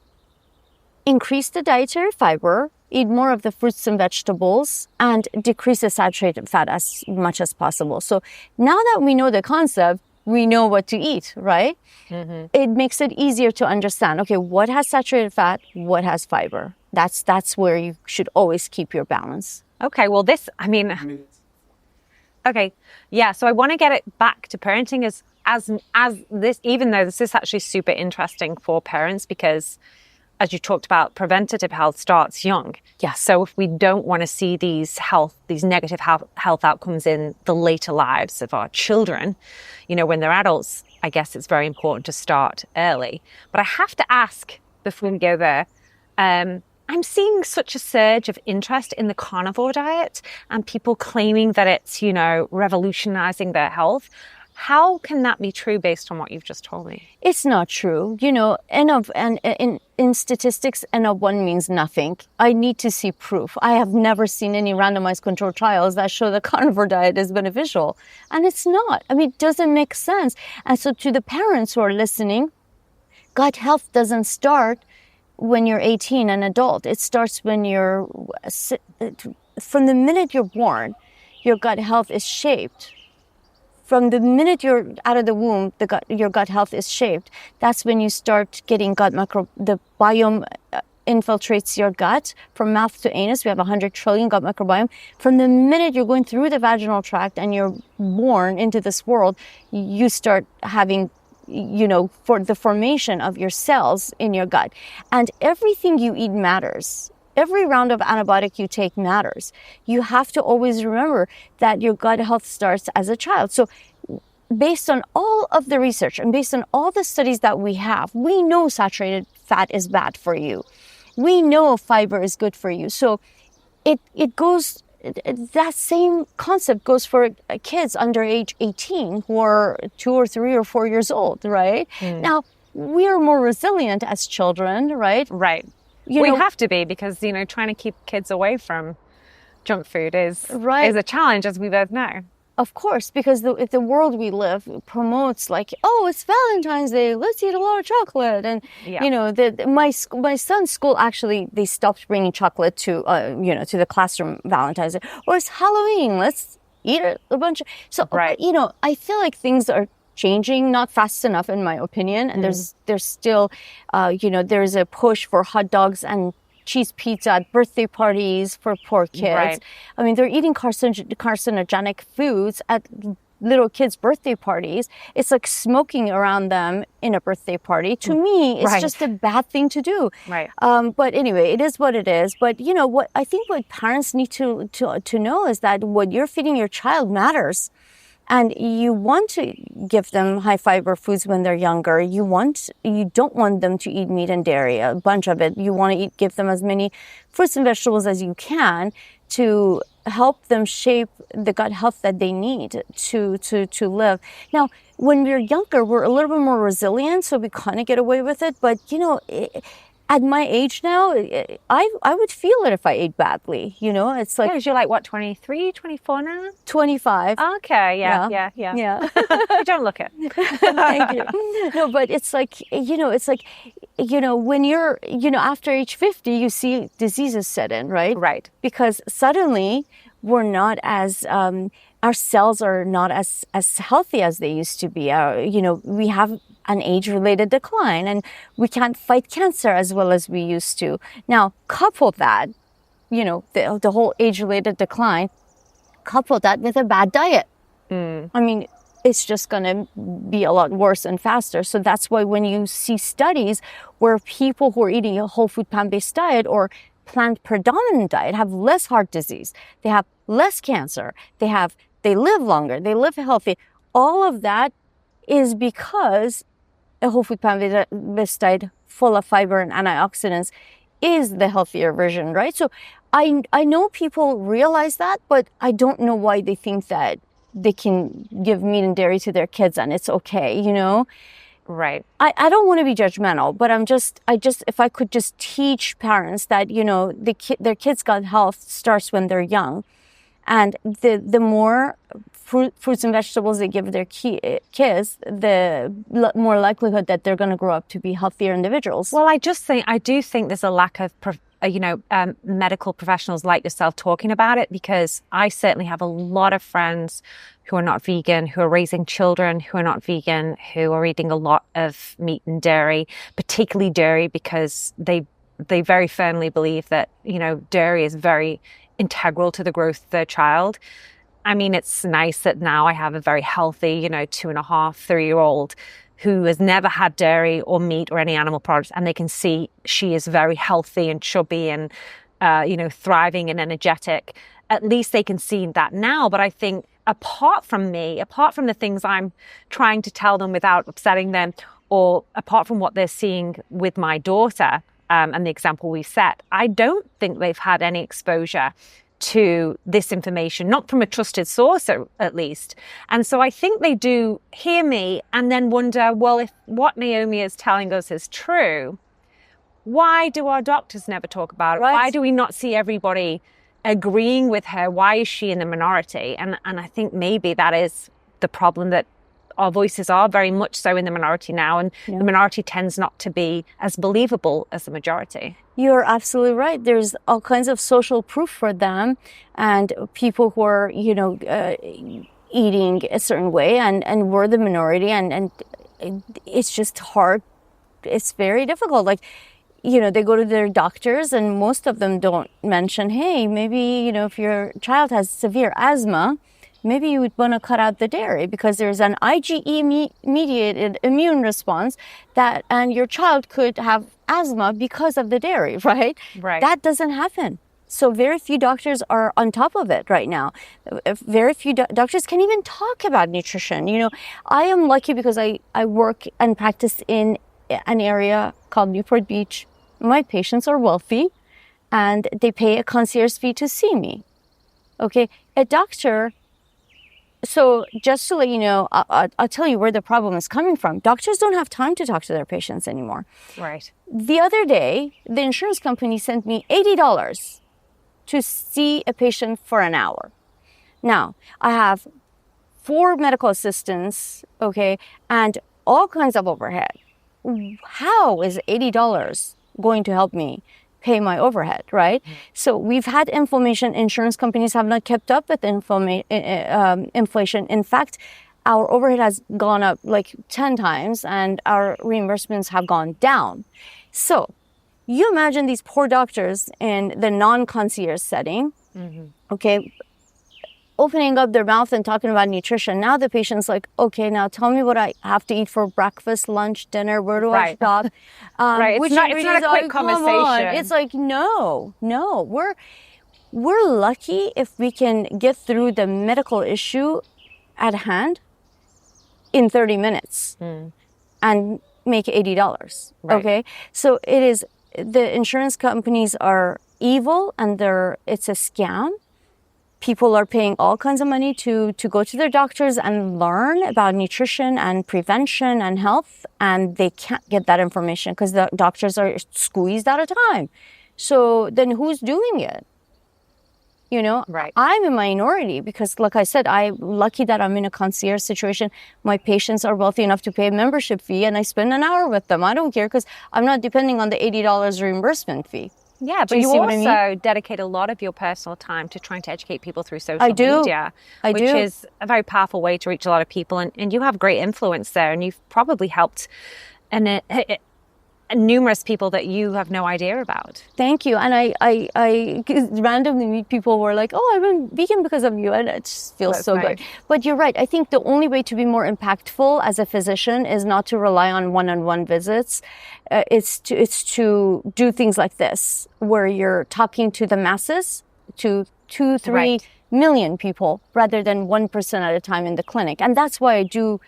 increase the dietary fiber, eat more of the fruits and vegetables, and decrease the saturated fat as much as possible. So now that we know the concept, we know what to eat, right? Mm-hmm. It makes it easier to understand, okay, what has saturated fat, what has fiber? That's where you should always keep your balance. Okay, well okay, yeah, so I want to get it back to parenting as as this, even though this is actually super interesting for parents, because as you talked about, preventative health starts young. Yeah. So if we don't want to see these negative health outcomes in the later lives of our children, when they're adults, I guess it's very important to start early. But I have to ask before we go there, I'm seeing such a surge of interest in the carnivore diet and people claiming that it's, revolutionizing their health. How can that be true based on what you've just told me? It's not true. In statistics, N of 1 means nothing. I need to see proof. I have never seen any randomized controlled trials that show the carnivore diet is beneficial. And it's not. It doesn't make sense. And so to the parents who are listening, gut health doesn't start when you're 18, an adult. It starts when from the minute you're born, your gut health is shaped. From the minute you're out of the womb, your gut health is shaped. That's when you start getting the biome infiltrates your gut from mouth to anus. We have 100 trillion gut microbiome. From the minute you're going through the vaginal tract and you're born into this world, you start having, for the formation of your cells in your gut. And everything you eat matters. Every round of antibiotic you take matters. You have to always remember that your gut health starts as a child. So based on all of the research and based on all the studies that we have, we know saturated fat is bad for you. We know fiber is good for you. So it goes, that same concept goes for kids under age 18 who are 2 or 3 or 4 years old, right? Now, we are more resilient as children, right? Right. We have to be, because, trying to keep kids away from junk food is a challenge, as we both know. Of course, because if the world we live promotes it's Valentine's Day, let's eat a lot of chocolate. And, my son's school, actually, they stopped bringing chocolate to the classroom Valentine's Day. Or it's Halloween, let's eat a bunch of... So, I feel like things are changing, not fast enough in my opinion, and there's still there's a push for hot dogs and cheese pizza at birthday parties for poor kids. They're eating carcinogenic foods at little kids' birthday parties. It's like smoking around them in a birthday party. To me, it's just a bad thing to do. But anyway, it is what it is. But what I think what parents need to know is that what you're feeding your child matters. And you want to give them high fiber foods when they're younger. You don't want them to eat meat and dairy, a bunch of it. You want to give them as many fruits and vegetables as you can to help them shape the gut health that they need to live. Now, when we're younger, we're a little bit more resilient, so we kind of get away with it. But, at my age now, I would feel it if I ate badly. It's like... Because you're like, what, 23, 24 now? 25. Okay, yeah. You don't look it. Thank you. No, but it's like, when you're, after age 50, you see diseases set in, right? Right. Because suddenly we're not as... our cells are not as healthy as they used to be. We have an age-related decline, and we can't fight cancer as well as we used to. Now, couple that, the whole age-related decline, couple that with a bad diet. It's just going to be a lot worse and faster. So that's why when you see studies where people who are eating a whole food plant-based diet or plant predominant diet have less heart disease, they have less cancer, they live longer, they live healthy. All of that is because a whole food plant-based diet full of fiber and antioxidants is the healthier version, right? So I know people realize that, but I don't know why they think that they can give meat and dairy to their kids and it's okay, Right. I don't want to be judgmental, but if I could just teach parents that, their kids' gut health starts when they're young. And the more fruits and vegetables they give their kids, the more likelihood that they're going to grow up to be healthier individuals. Well, I do think there's a lack of, medical professionals like yourself talking about it, because I certainly have a lot of friends who are not vegan, who are raising children who are not vegan, who are eating a lot of meat and dairy, particularly dairy, because they very firmly believe that, dairy is very integral to the growth of their child. I mean, it's nice that now I have a very healthy, 2.5, 3-year-old who has never had dairy or meat or any animal products, and they can see she is very healthy and chubby and, thriving and energetic. At least they can see that now. But I think apart from the things I'm trying to tell them without upsetting them, or apart from what they're seeing with my daughter, and the example we set, I don't think they've had any exposure to this information, not from a trusted source at least. And so I think they do hear me and then wonder, well, if what Naomi is telling us is true, why do our doctors never talk about it? Right. Why do we not see everybody agreeing with her? Why is she in the minority? And I think maybe that is the problem, that our voices are very much so in the minority now, and the minority tends not to be as believable as the majority. You're absolutely right. There's all kinds of social proof for them, and people who are, eating a certain way, and we're the minority, and it's just hard. It's very difficult. Like, they go to their doctors, and most of them don't mention, hey, maybe, if your child has severe asthma, maybe you would want to cut out the dairy because there's an IgE-mediated immune response and your child could have asthma because of the dairy, right? Right. That doesn't happen. So very few doctors are on top of it right now. Very few doctors can even talk about nutrition. I am lucky because I work and practice in an area called Newport Beach. My patients are wealthy and they pay a concierge fee to see me. Okay, a doctor. So just to let you know, I'll tell you where the problem is coming from. Doctors don't have time to talk to their patients anymore. Right. The other day, the insurance company sent me $80 to see a patient for an hour. Now, I have 4 medical assistants, okay, and all kinds of overhead. How is $80 going to help me pay my overhead, right? So we've had inflation. Insurance companies have not kept up with inflation. In fact, our overhead has gone up like 10 times and our reimbursements have gone down. So you imagine these poor doctors in the non-concierge setting, okay, opening up their mouth and talking about nutrition. Now the patient's like, okay, now tell me what I have to eat for breakfast, lunch, dinner. Where do I shop? Right. It's not a quick conversation. It's like, no. We're lucky if we can get through the medical issue at hand in 30 minutes and make $80. Right. Okay. So it is, the insurance companies are evil and it's a scam. People are paying all kinds of money to go to their doctors and learn about nutrition and prevention and health, and they can't get that information because the doctors are squeezed out of time. So then who's doing it? Right. I'm a minority because, like I said, I'm lucky that I'm in a concierge situation. My patients are wealthy enough to pay a membership fee, and I spend an hour with them. I don't care because I'm not depending on the $80 reimbursement fee. Yeah, but you also dedicate a lot of your personal time to trying to educate people through social media, which is a very powerful way to reach a lot of people. And you have great influence there, and you've probably helped numerous people that you have no idea about. Thank you. And I randomly meet people who are like, oh, I went vegan because of you. And it just feels so good. But you're right. I think the only way to be more impactful as a physician is not to rely on one-on-one visits. It's to do things like this, where you're talking to the masses, to 2-3 million people, rather than 1% at a time in the clinic. And that's why I do,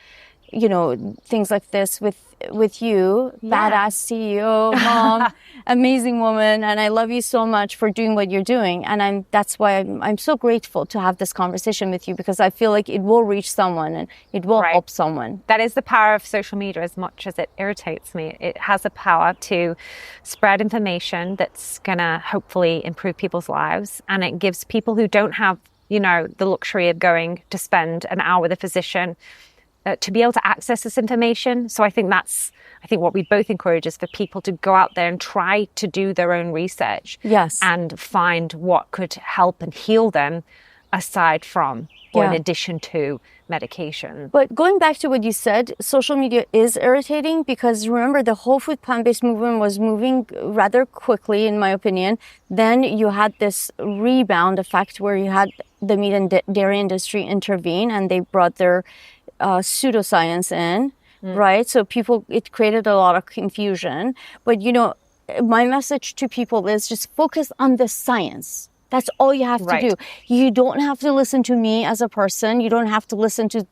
things like this with you, badass CEO, mom, amazing woman, and I love you so much for doing what you're doing. And that's why I'm so grateful to have this conversation with you, because I feel like it will reach someone and it will help someone. That is the power of social media. As much as it irritates me, it has the power to spread information that's gonna hopefully improve people's lives, and it gives people who don't have, the luxury of going to spend an hour with a physician to be able to access this information. So I think what we both encourage is for people to go out there and try to do their own research. Yes. And find what could help and heal them aside from or in addition to medication. But going back to what you said, social media is irritating because remember, the whole food plant-based movement was moving rather quickly, in my opinion. Then you had this rebound effect where you had the meat and dairy industry intervened, and they brought their pseudoscience in, right? So it created a lot of confusion. But, my message to people is just focus on the science. That's all you have to do. You don't have to listen to me as a person. You don't have to listen to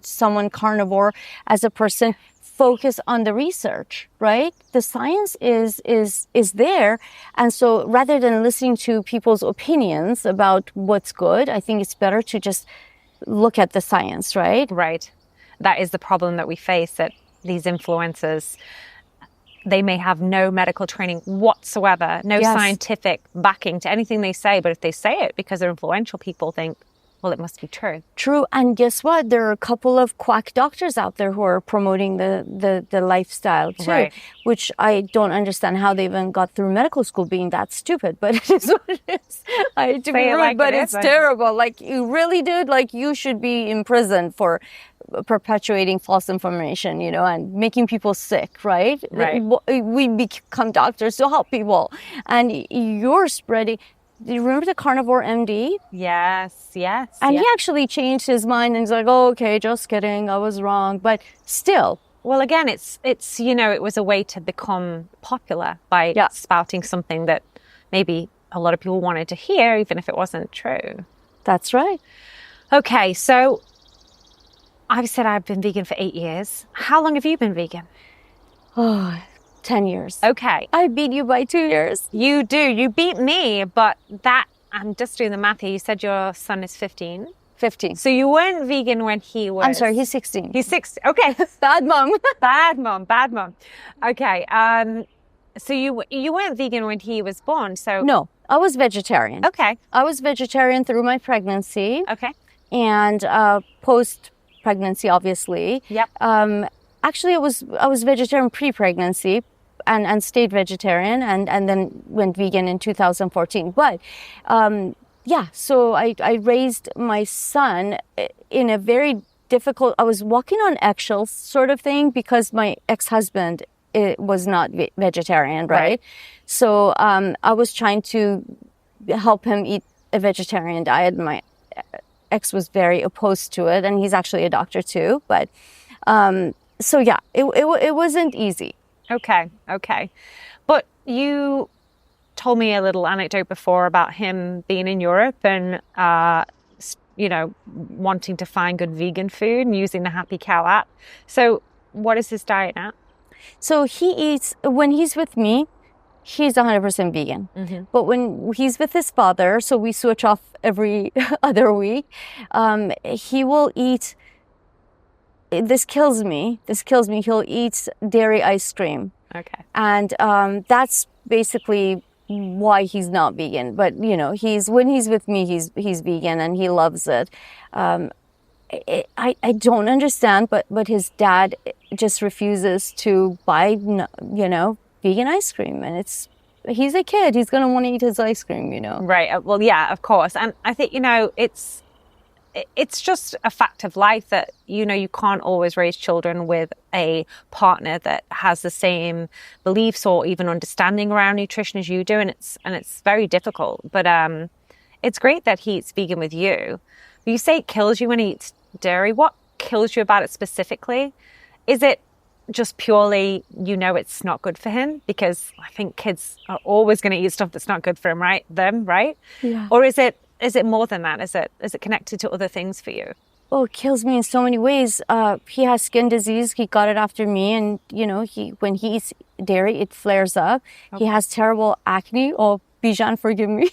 someone carnivore as a person. Focus on the research, right? The science is there. And so rather than listening to people's opinions about what's good, I think it's better to just look at the science, right? Right. That is the problem that we face, that these influencers, they may have no medical training whatsoever, no scientific backing to anything they say. But if they say it because they're influential, people think, well, it must be true. True. And guess what? There are a couple of quack doctors out there who are promoting the lifestyle too, which I don't understand how they even got through medical school being that stupid, but it is what it is. I hate to be rude, but it's terrible. Like, you really, dude, like, you should be in prison for perpetuating false information, and making people sick, right? We become doctors to help people, and you're spreading. Do you remember the carnivore MD? Yes. And he actually changed his mind and he's like, oh, okay, just kidding, I was wrong. But still. Well, again, it's it was a way to become popular by spouting something that maybe a lot of people wanted to hear, even if it wasn't true. That's right. Okay, so I've said I've been vegan for 8 years. How long have you been vegan? Oh, 10 years. Okay. I beat you by 2 years. You do. You beat me, but I'm just doing the math here. You said your son is 15. 15. So you weren't vegan when he was... I'm sorry, he's 16. He's 16. Okay. Bad mom. Bad mom. Okay. So you weren't vegan when he was born, so... No, I was vegetarian. Okay. I was vegetarian through my pregnancy. Okay. And post-pregnancy, obviously. Yep. Actually, I was vegetarian pre-pregnancy. And stayed vegetarian and then went vegan in 2014. But so I raised my son in a very difficult, I was walking on eggshells sort of thing because my ex-husband was not vegetarian, right? So I was trying to help him eat a vegetarian diet. My ex was very opposed to it, and he's actually a doctor too. But it wasn't easy. Okay. But you told me a little anecdote before about him being in Europe and, wanting to find good vegan food and using the Happy Cow app. So what is his diet now? So he eats, when he's with me, he's 100% vegan. Mm-hmm. But when he's with his father, so we switch off every other week, he will eat... This kills me. He'll eat dairy ice cream. Okay. And that's basically why he's not vegan. But when he's with me, he's vegan and he loves it. I don't understand, but his dad just refuses to buy vegan ice cream, and he's a kid. He's gonna want to eat his ice cream, Right. Well, yeah, of course. And I think it's just a fact of life that, you can't always raise children with a partner that has the same beliefs or even understanding around nutrition as you do. And it's very difficult, but it's great that he eats vegan with you. You say it kills you when he eats dairy. What kills you about it specifically? Is it just purely, it's not good for him? Because I think kids are always going to eat stuff that's not good for right? Yeah. Or is it more than that? Is it connected to other things for you? Oh, it kills me in so many ways. He has skin disease. He got it after me. And, when he eats dairy, it flares up. Okay. He has terrible acne. Oh, Bijan, forgive me.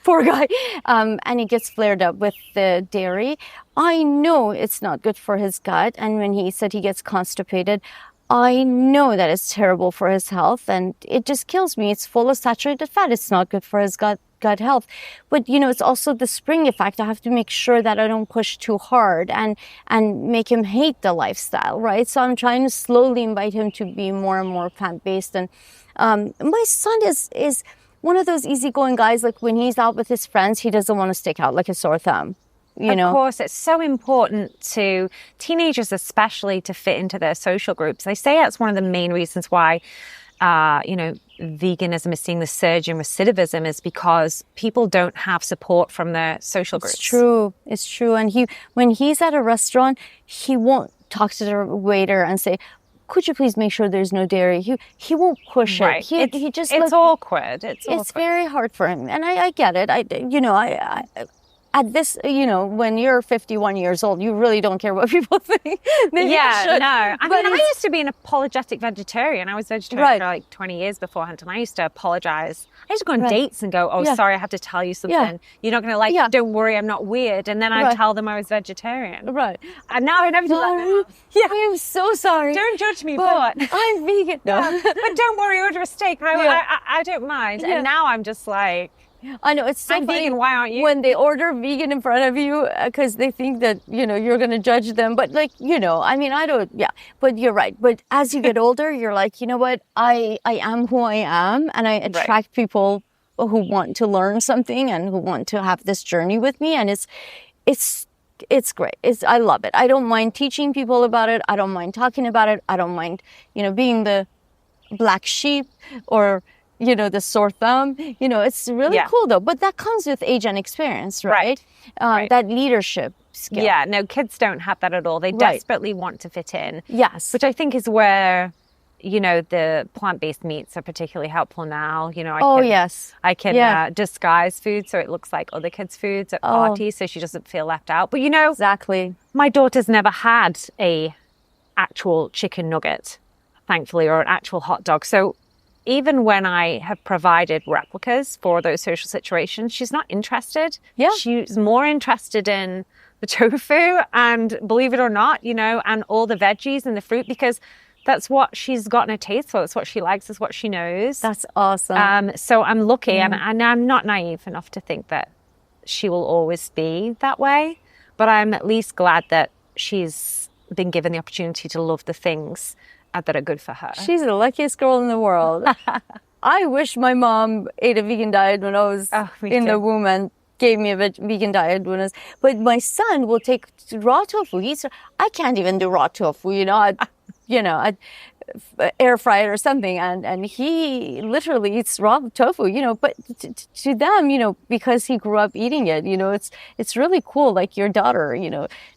Poor guy. And he gets flared up with the dairy. I know it's not good for his gut. And when he said he gets constipated, I know that it's terrible for his health. And it just kills me. It's full of saturated fat. It's not good for his gut health. But it's also the spring effect. I have to make sure that I don't push too hard and make him hate the lifestyle, right? So I'm trying to slowly invite him to be more and more plant-based. And my son is one of those easygoing guys. Like, when he's out with his friends, he doesn't want to stick out like a sore thumb. Of course, it's so important to teenagers, especially, to fit into their social groups. They say that's one of the main reasons why veganism is seeing the surge in recidivism is because people don't have support from their social groups. It's true. And when he's at a restaurant, he won't talk to the waiter and say, could you please make sure there's no dairy? He won't push it. He just it's awkward. It's very hard for him, and I get it. I at this, when you're 51 years old, you really don't care what people think. Maybe Yeah, should. no. I used to be an apologetic vegetarian. I was vegetarian for like 20 years beforehand, and I used to apologize. I used to go on dates and go, sorry, I have to tell you something. You're not going to like it. Don't worry, I'm not weird. And then I'd tell them I was vegetarian. Right. And now I never do that. Yeah, I'm so sorry. Don't judge me, but I'm vegan. No. But don't worry, order a steak. I don't mind. And now I'm just like, I know, it's so I'm funny vegan, why aren't you? when they order vegan in front of you because they think that, you're going to judge them. But I don't, but you're right. But as you get older, you're like, you know what? I am who I am, and I attract people who want to learn something and who want to have this journey with me. And it's great. I love it. I don't mind teaching people about it. I don't mind talking about it. I don't mind, being the black sheep or the sore thumb, it's really cool though. But that comes with age and experience, right? That leadership skill. Yeah, no, kids don't have that at all. They desperately want to fit in. Yes. Which I think is where, the plant-based meats are particularly helpful now. I can disguise food so it looks like other kids' foods at parties so she doesn't feel left out. But exactly. My daughter's never had a actual chicken nugget, thankfully, or an actual hot dog. So even when I have provided replicas for those social situations, she's not interested. Yeah. She's more interested in the tofu and, believe it or not, and all the veggies and the fruit, because that's what she's gotten a taste for. That's what she likes. That's what she knows. That's awesome. So I'm lucky, and I'm not naive enough to think that she will always be that way. But I'm at least glad that she's been given the opportunity to love the things that are good for her. She's the luckiest girl in the world. I wish my mom ate a vegan diet when I was in the womb and gave me a vegan diet but my son will take raw tofu. I can't even do raw tofu, I'd air fry it or something, and he literally eats raw tofu, but to them, because he grew up eating it, it's really cool. Like your daughter,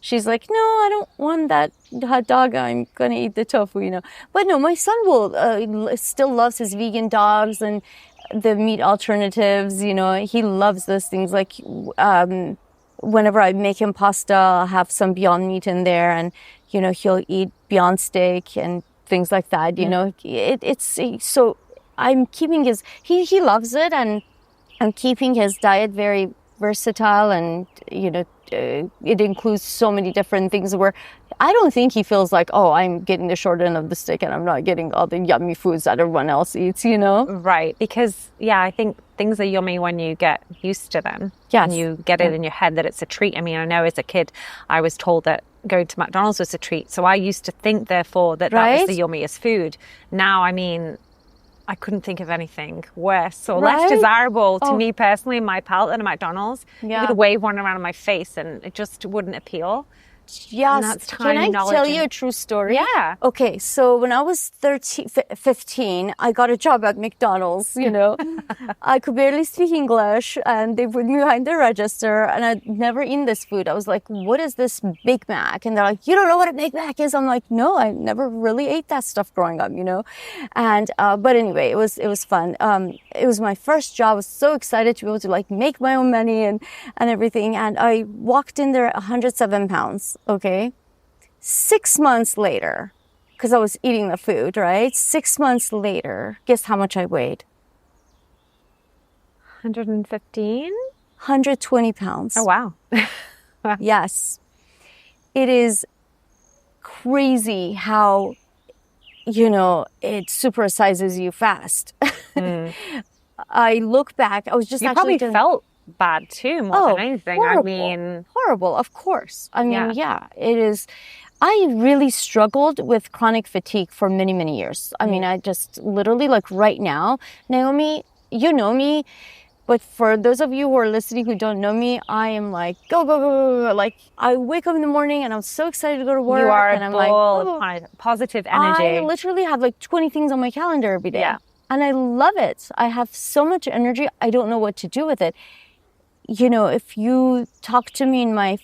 she's like, no, I don't want that hot dog, I'm gonna eat the tofu, but no, my son will still loves his vegan dogs and the meat alternatives. He loves those things. Like whenever I make him pasta, I'll have some Beyond Meat in there, and he'll eat Beyond Steak and things like that. It's so I'm keeping he loves it, and I'm keeping his diet very versatile, and it includes so many different things where I don't think he feels like, I'm getting the short end of the stick and I'm not getting all the yummy foods that everyone else eats, Right, because I think things are yummy when you get used to them. Yes. And you get it in your head that it's a treat. I mean, I know as a kid I was told that going to McDonald's was a treat, so I used to think therefore that was the yummiest food. Now, I mean, I couldn't think of anything worse or less desirable to me personally in my palate than a McDonald's. Yeah. You could wave one around in my face and it just wouldn't appeal. Yes. Can I tell you a true story? Yeah. Okay, so when I was 15, I got a job at McDonald's, I could barely speak English, and they put me behind the register, and I'd never eaten this food. I was like, what is this Big Mac? And they're like, you don't know what a Big Mac is? I'm like, no, I never really ate that stuff growing up, And, but anyway, it was fun. It was my first job. I was so excited to be able to make my own money and everything. And I walked in there 107 pounds. Okay. 6 months later, because I was eating the food, right? 6 months later, guess how much I weighed? 115? 120 pounds. Oh, wow. Yes. It is crazy how, it supersizes you fast. I look back, I was just you probably felt bad too, more than anything. Horrible. Horrible, of course. I mean, it is. I really struggled with chronic fatigue for many, many years. I mean, I just literally, right now, Naomi, you know me, But for those of you who are listening who don't know me, I am like, go, go, go, go, go. Like, I wake up in the morning and I'm so excited to go to work. You are and a I'm like, ball of positive energy. I literally have like 20 things on my calendar every day. Yeah. And I love it. I have so much energy. I don't know what to do with it. You know, if you talk to me in my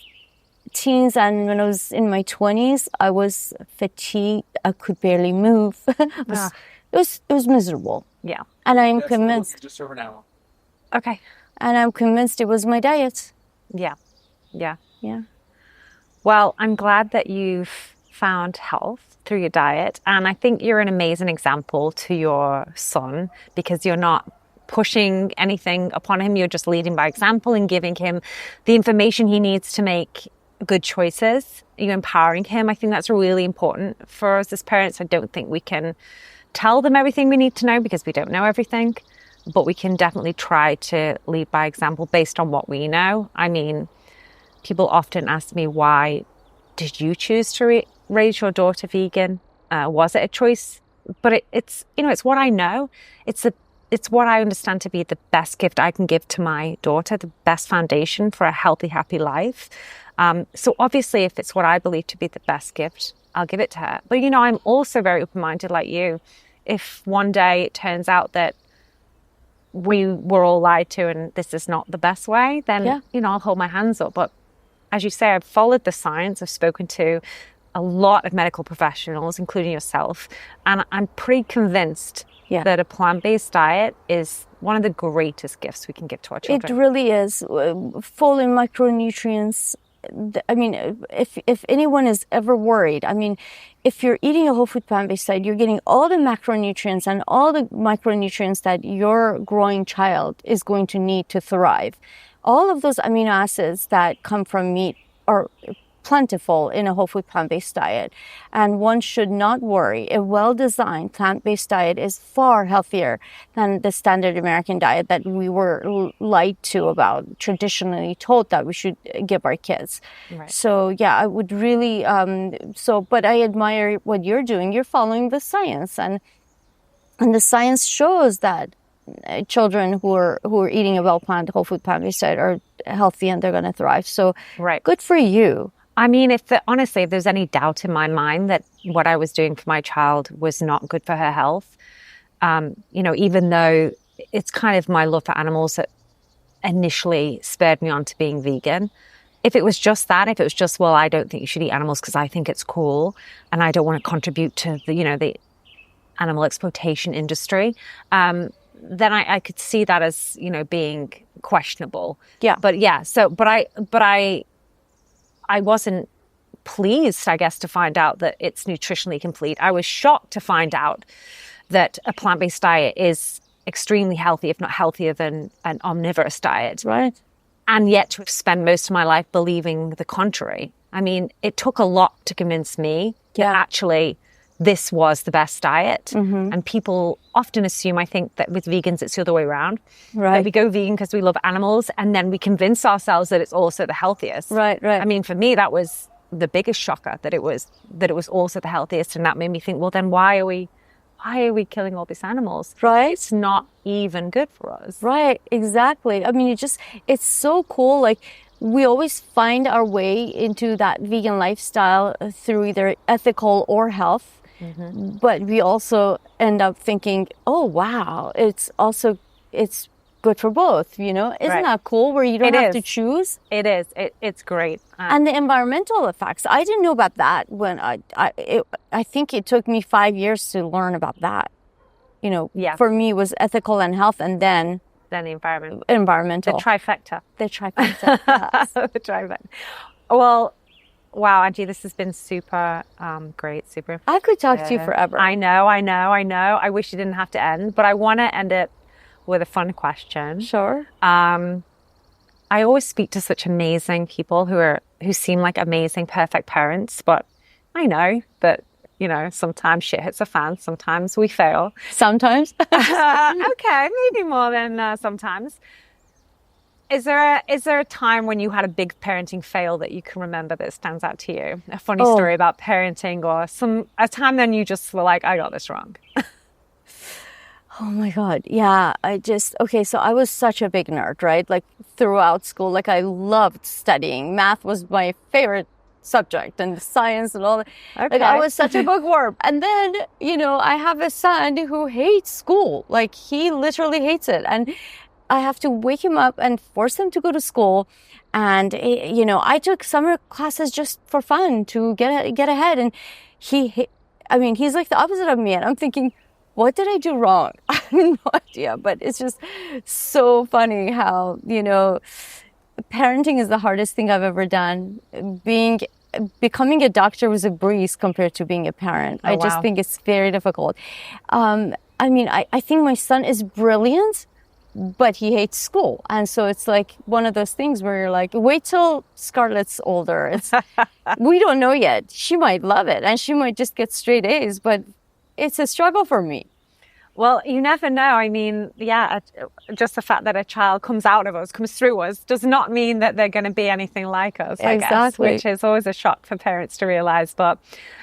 teens and when I was in my 20s, I was fatigued. I could barely move. It was miserable. Yeah. And I'm That's the look convinced. just over now. Okay. And I'm convinced it was my diet. Yeah. Yeah. Yeah. Well, I'm glad that you've found health through your diet. And I think you're an amazing example to your son because you're not pushing anything upon him. You're just leading by example and giving him the information he needs to make good choices. You're empowering him. I think that's really important for us as parents. I don't think we can tell them everything we need to know because we don't know everything. But we can definitely try to lead by example based on what we know. I mean, people often ask me, why did you choose to raise your daughter vegan? Was it a choice? But it's what I know. It's what I understand to be the best gift I can give to my daughter, the best foundation for a healthy, happy life. So obviously, if it's what I believe to be the best gift, I'll give it to her. But, I'm also very open-minded like you. If one day it turns out that we were all lied to and this is not the best way, then, I'll hold my hands up. But as you say, I've followed the science. I've spoken to a lot of medical professionals, including yourself. And I'm pretty convinced that a plant-based diet is one of the greatest gifts we can give to our children. It really is. Full in micronutrients. I mean, if anyone is ever worried, I mean, if you're eating a whole food plant-based diet, you're getting all the macronutrients and all the micronutrients that your growing child is going to need to thrive. All of those amino acids that come from meat are plentiful in a whole food plant-based diet. And one should not worry. A well-designed plant-based diet is far healthier than the standard American diet that we were lied to about, traditionally told that we should give our kids. Right. So yeah, I would really, but I admire what you're doing. You're following the science, and the science shows that children who are eating a well-planned whole food plant-based diet are healthy and they're going to thrive. So good for you. I mean, honestly, if there's any doubt in my mind that what I was doing for my child was not good for her health, even though it's kind of my love for animals that initially spurred me on to being vegan. If it was just that, if it was just, well, I don't think you should eat animals because I think it's cool and I don't want to contribute to the animal exploitation industry, then I could see that as, being questionable. Yeah. But I wasn't pleased, I guess, to find out that it's nutritionally complete. I was shocked to find out that a plant-based diet is extremely healthy, if not healthier than an omnivorous diet. Right. And yet to spend most of my life believing the contrary. I mean, it took a lot to convince me that actually this was the best diet. Mm-hmm. And people often assume, I think, that with vegans, it's the other way around. Right. That we go vegan because we love animals, and then we convince ourselves that it's also the healthiest. Right. I mean, for me, that was the biggest shocker, that it was also the healthiest. And that made me think, well, then why are we killing all these animals? Right. It's not even good for us. Right. Exactly. I mean, it's so cool. Like, we always find our way into that vegan lifestyle through either ethical or health. Mm-hmm. But we also end up thinking, oh, wow, it's good for both, Isn't that cool where you don't have to choose? It is. It's great. And the environmental effects. I didn't know about that when I think it took me 5 years to learn about that. For me, it was ethical and health, and then the environment. Environmental. The trifecta. Yes. The trifecta. Well, wow, Angie, this has been super great, super informative. I could talk to you forever. I know. I wish it didn't have to end, but I want to end it with a fun question. Sure. I always speak to such amazing people who seem like amazing, perfect parents, but I know that, sometimes shit hits the fan. Sometimes we fail. Sometimes. Okay, maybe more than sometimes. Is there a time when you had a big parenting fail that you can remember that stands out to you? A funny story about parenting, or a time then you just were like, I got this wrong. Oh my God. Yeah. Okay. So I was such a big nerd, right? Like throughout school, like I loved studying. Math was my favorite subject and science and all that. Like I Okay. was such a bookworm. And then, I have a son who hates school. Like he literally hates it. And I have to wake him up and force him to go to school. And, I took summer classes just for fun to get ahead. And he's like the opposite of me. And I'm thinking, what did I do wrong? I have no idea, but it's just so funny how, parenting is the hardest thing I've ever done. Becoming a doctor was a breeze compared to being a parent. Oh, I just wow. think it's very difficult. I think my son is brilliant, but he hates school. And so it's like one of those things where you're like, wait till Scarlett's older. We don't know yet. She might love it and she might just get straight A's, but it's a struggle for me. Well, you never know. I mean, yeah, just the fact that a child comes through us, does not mean that they're going to be anything like us, I guess, which is always a shock for parents to realize. But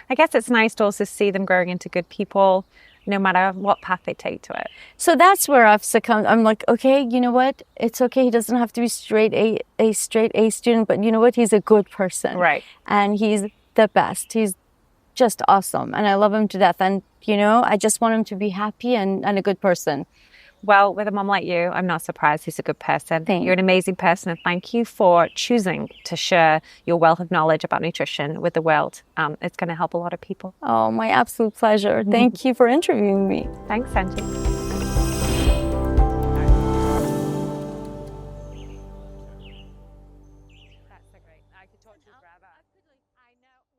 I guess it's nice to also see them growing into good people, no matter what path they take to it. So that's where I've succumbed. I'm like, okay, you know what? It's okay. He doesn't have to be a straight A student, but you know what? He's a good person. Right. And he's the best. He's just awesome. And I love him to death. And, I just want him to be happy and a good person. Well, with a mom like you, I'm not surprised he's a good person. Thanks. You're an amazing person, and thank you for choosing to share your wealth of knowledge about nutrition with the world. It's going to help a lot of people. Oh, my absolute pleasure. Thank you for interviewing me. Thanks, Angie.